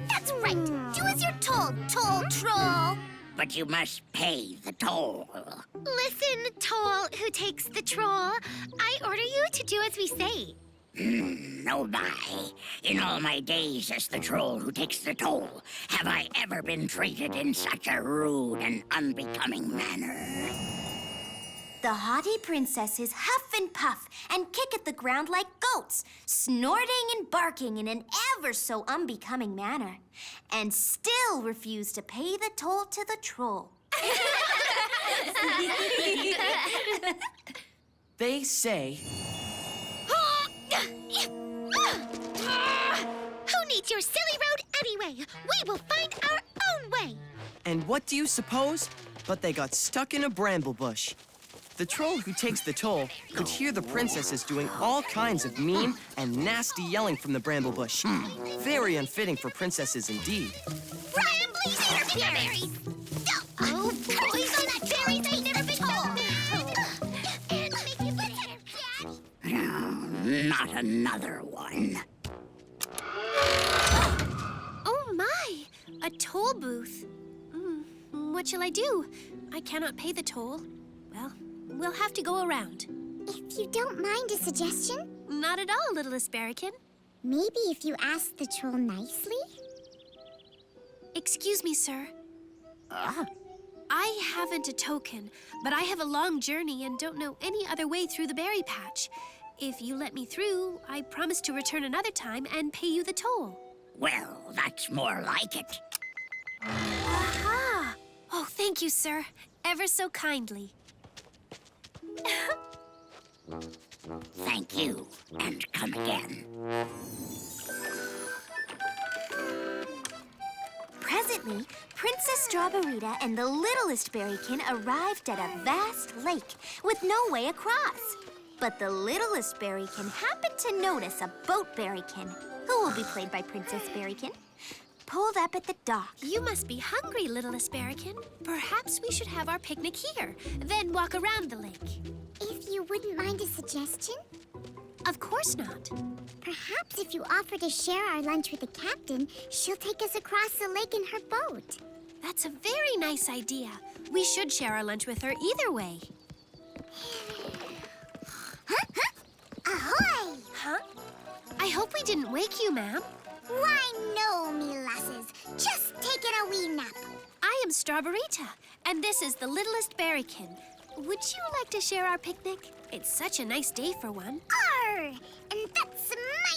That's right. Do as you're told, toll troll. But you must pay the toll. Listen, toll who takes the troll. I order you to do as we say. Oh my. In all my days as the troll who takes the toll, have I ever been treated in such a rude and unbecoming manner? The haughty princesses huff and puff and kick at the ground like goats, snorting and barking in an ever so unbecoming manner, and still refuse to pay the toll to the troll. They say, who needs your silly road anyway? We will find our own way. and what do you suppose? But they got stuck in a bramble bush. The troll who takes the toll could hear the princesses doing all kinds of mean and nasty yelling from the bramble bush. Very unfitting for princesses indeed. Brambles, berries! Oh, boys on that berries ain't never been so bad! And make you better, Not another one. Oh my! A toll booth. What shall I do? I cannot pay the toll. Well, we'll have to go around. If you don't mind a suggestion, Not at all, littlest Berrykin. maybe if you ask the troll nicely? Excuse me, sir. I haven't a token, but I have a long journey and don't know any other way through the berry patch. If you let me through, I promise to return another time and pay you the toll. Well, that's more like it. Aha! Oh, thank you, sir. Ever so kindly. Thank you, and come again. Presently, Princess Strawberita and the littlest berrykin arrived at a vast lake with no way across. But the littlest berrykin happened to notice a boat berrykin, who will be played by Princess Berrykin, pulled up at the dock. You must be hungry, littlest Berrykin. Perhaps we should have our picnic here, then walk around the lake. If you wouldn't mind a suggestion? Of course not. Perhaps if you offer to share our lunch with the captain, she'll take us across the lake in her boat. That's a very nice idea. We should share our lunch with her either way. Ahoy! Huh? I hope we didn't wake you, ma'am. Why, no, me lasses. Just taking a wee nap. I am Strawberryta, and this is the littlest berrykin. Would you like to share our picnic? It's such a nice day for one. Arr! And that's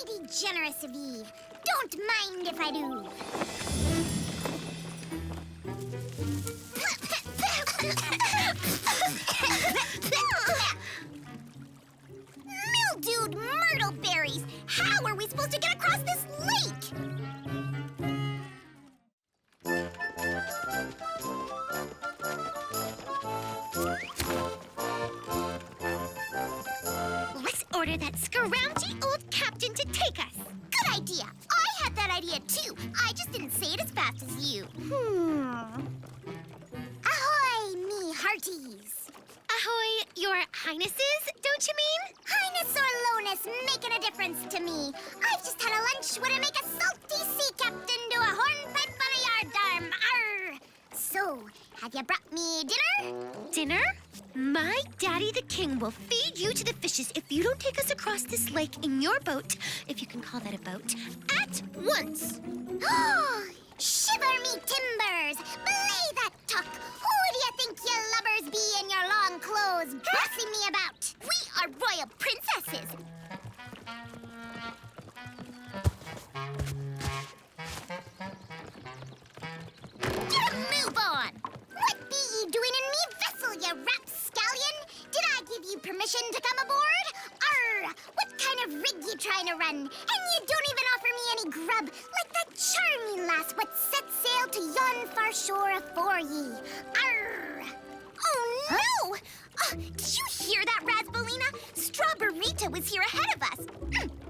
mighty generous of ye. Don't mind if I do. Mildewed myrtle berries! How are we supposed to get across this lake? Let's order that scroungy old captain to take us. Good idea. I had that idea too. I just didn't say it as fast as you. Ahoy, me hearties. Ahoy, your highnesses, don't you mean? Highness or lowness making a difference to me. I've just had a lunch where I make a salty sea captain do a hornpipe on a yardarm. Arr! So, have you brought me dinner? Dinner? My daddy the king will feed you to the fishes if you don't take us across this lake in your boat, if you can call that a boat, at once. Shiver me timbers! Belay that talk! Who do you think you lubbers be in your long clothes bossing me about? We are royal princesses! Get a move on! What be ye doing in me vessel, you rapscallion? Did I give you permission to come aboard? Arr! What kind of rig you trying to run? And you don't even offer me any grub, like that charming lass what set sail to yon far shore afore ye. Arr! Oh, no! Did you hear that, Raspberina? Strawberryta was here ahead of us.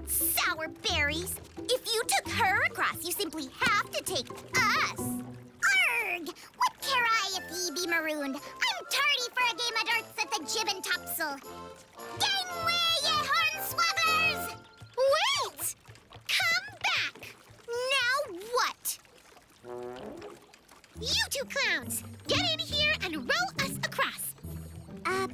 Sour berries. If you took her across, you simply have to take us. Arrgh! What care I if ye be marooned? I'm tardy for a game of darts at the jib and topsail. Gangway, ye hornswogglers! Wait! Come back! Now what? You two clowns, get in here and row us across.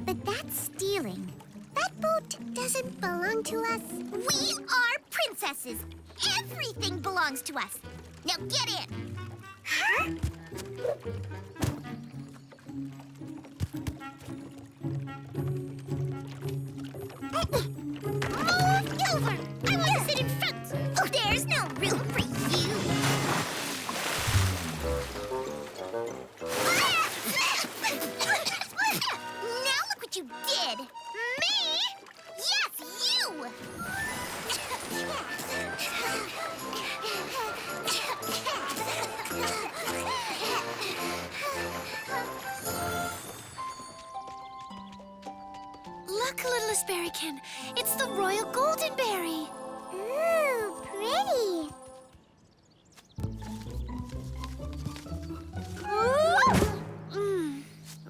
But that's stealing. That boat doesn't belong to us. We are princesses. Everything belongs to us. Now get in. Huh? Move over! I want to sit in front. Oh, there's no room for you. Now look what you did. Me? Yes, you! Look, littlest berrykin, it's the royal golden berry. Ooh, pretty.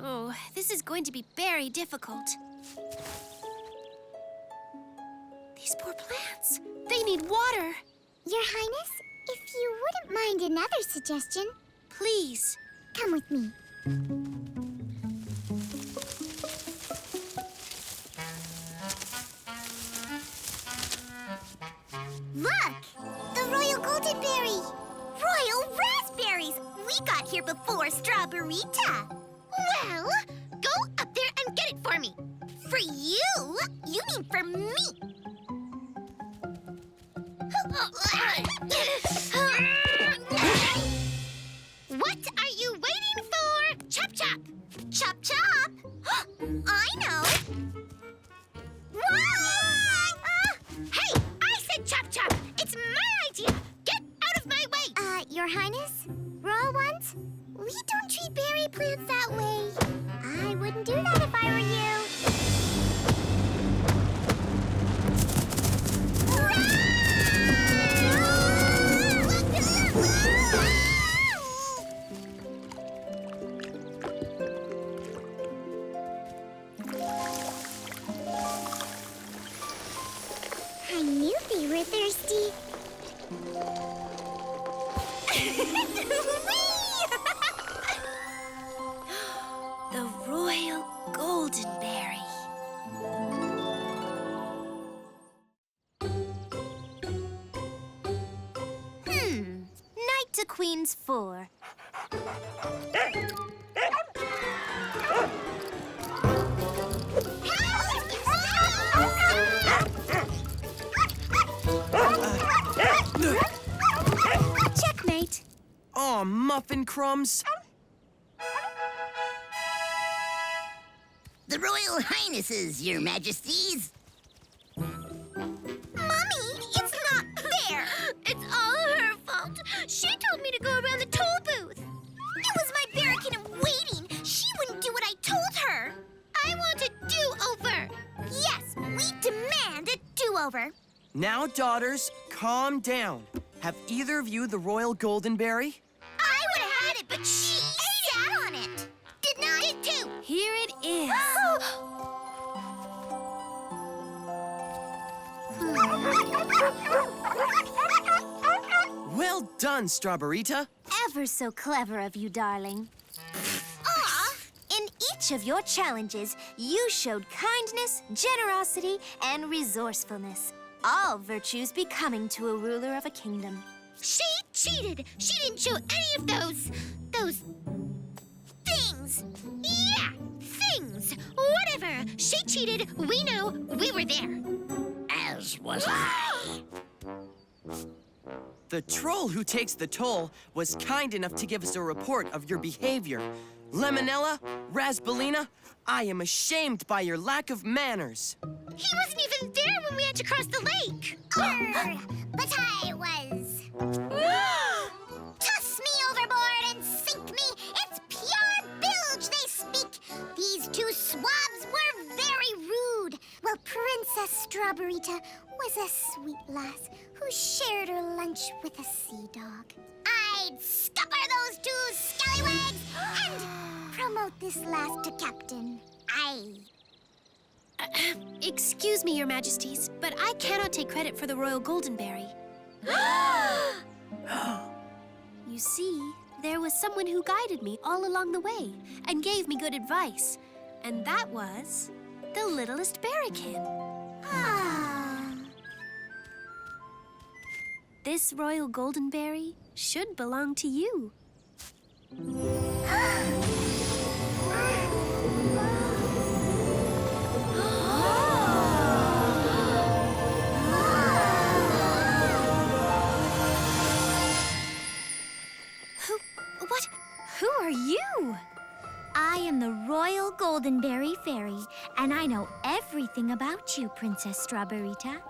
Oh, this is going to be very difficult. These poor plants, they need water. Your Highness, if you wouldn't mind another suggestion. Please. Come with me. Look! The royal golden berry! Royal raspberries! We got here before Strawberryta. Well, go up there and get it for me. For you? You mean for me? What are you waiting for? Chop chop! Chop chop! I know! Hey, I said chop chop! It's my idea! Get out of my way! Your Highness? Royal ones? We don't treat berry plants that way. I wouldn't do that if I were you. I knew they were thirsty. The royal golden berry. to Queen's 4. Checkmate. Aw, muffin crumbs. The Royal Highnesses, Your Majesties. Mommy, it's not fair. It's all her fault. She told me to go around the toll booth. It was my Berrykin in waiting. She wouldn't do what I told her. I want a do-over. Yes, we demand a do-over. Now, daughters, calm down. Have either of you the Royal Goldenberry? I would have had it, but she sat on it. Didn't I? Did too. Here it is. Well done, Strawberryta. Ever so clever of you, darling. In each of your challenges, you showed kindness, generosity, and resourcefulness. All virtues becoming to a ruler of a kingdom. She cheated. She didn't show any of those Things! Yeah, things. Whatever. She cheated. We know. We were there. As was I. The troll who takes the toll was kind enough to give us a report of your behavior. Lemonella, Raspelina, I am ashamed by your lack of manners. He wasn't even there when we had to cross the lake. But I was. Toss me overboard and sink me. It's pure bilge they speak. These two swabs were very rude. Well, Princess Strawberryta was a sweet lass who shared her lunch with a sea dog. I'd scupper those two scallywags and promote this lass to captain. Excuse me, Your Majesties, but I cannot take credit for the Royal Goldenberry. You see, there was someone who guided me all along the way and gave me good advice. And that was the littlest berrykin. This Royal Goldenberry should belong to you. Who are you? I am the Royal Goldenberry Fairy, and I know everything about you, Princess Strawberryta.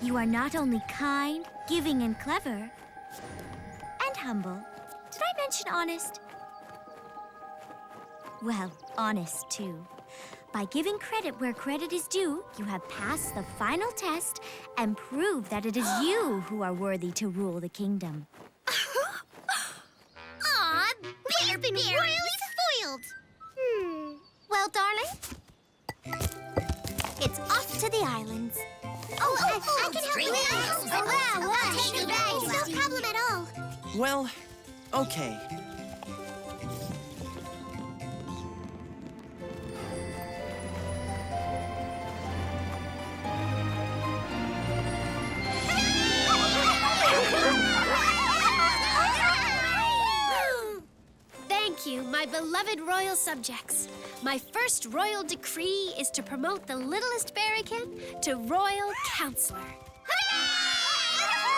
You are not only kind, giving, and clever, and humble. Did I mention honest? Well, honest, too. By giving credit where credit is due, you have passed the final test and proved that it is you who are worthy to rule the kingdom. Aw, they've been royally spoiled. Well, darling, it's off to the islands. I can help you out. No problem at all. Well, okay. Thank you, my beloved royal subjects. My first royal decree is to promote the littlest berrykin to royal counselor.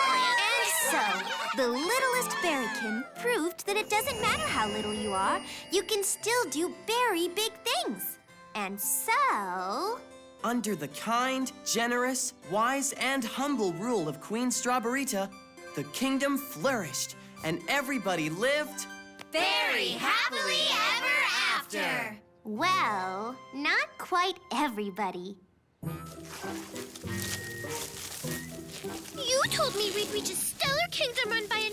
And so, the littlest berrykin proved that it doesn't matter how little you are, you can still do very big things. And so... Under the kind, generous, wise, and humble rule of Queen Strawberryta, the kingdom flourished, and everybody lived... Very happily ever after. Well, not quite everybody. You told me we'd reach a stellar kingdom run by a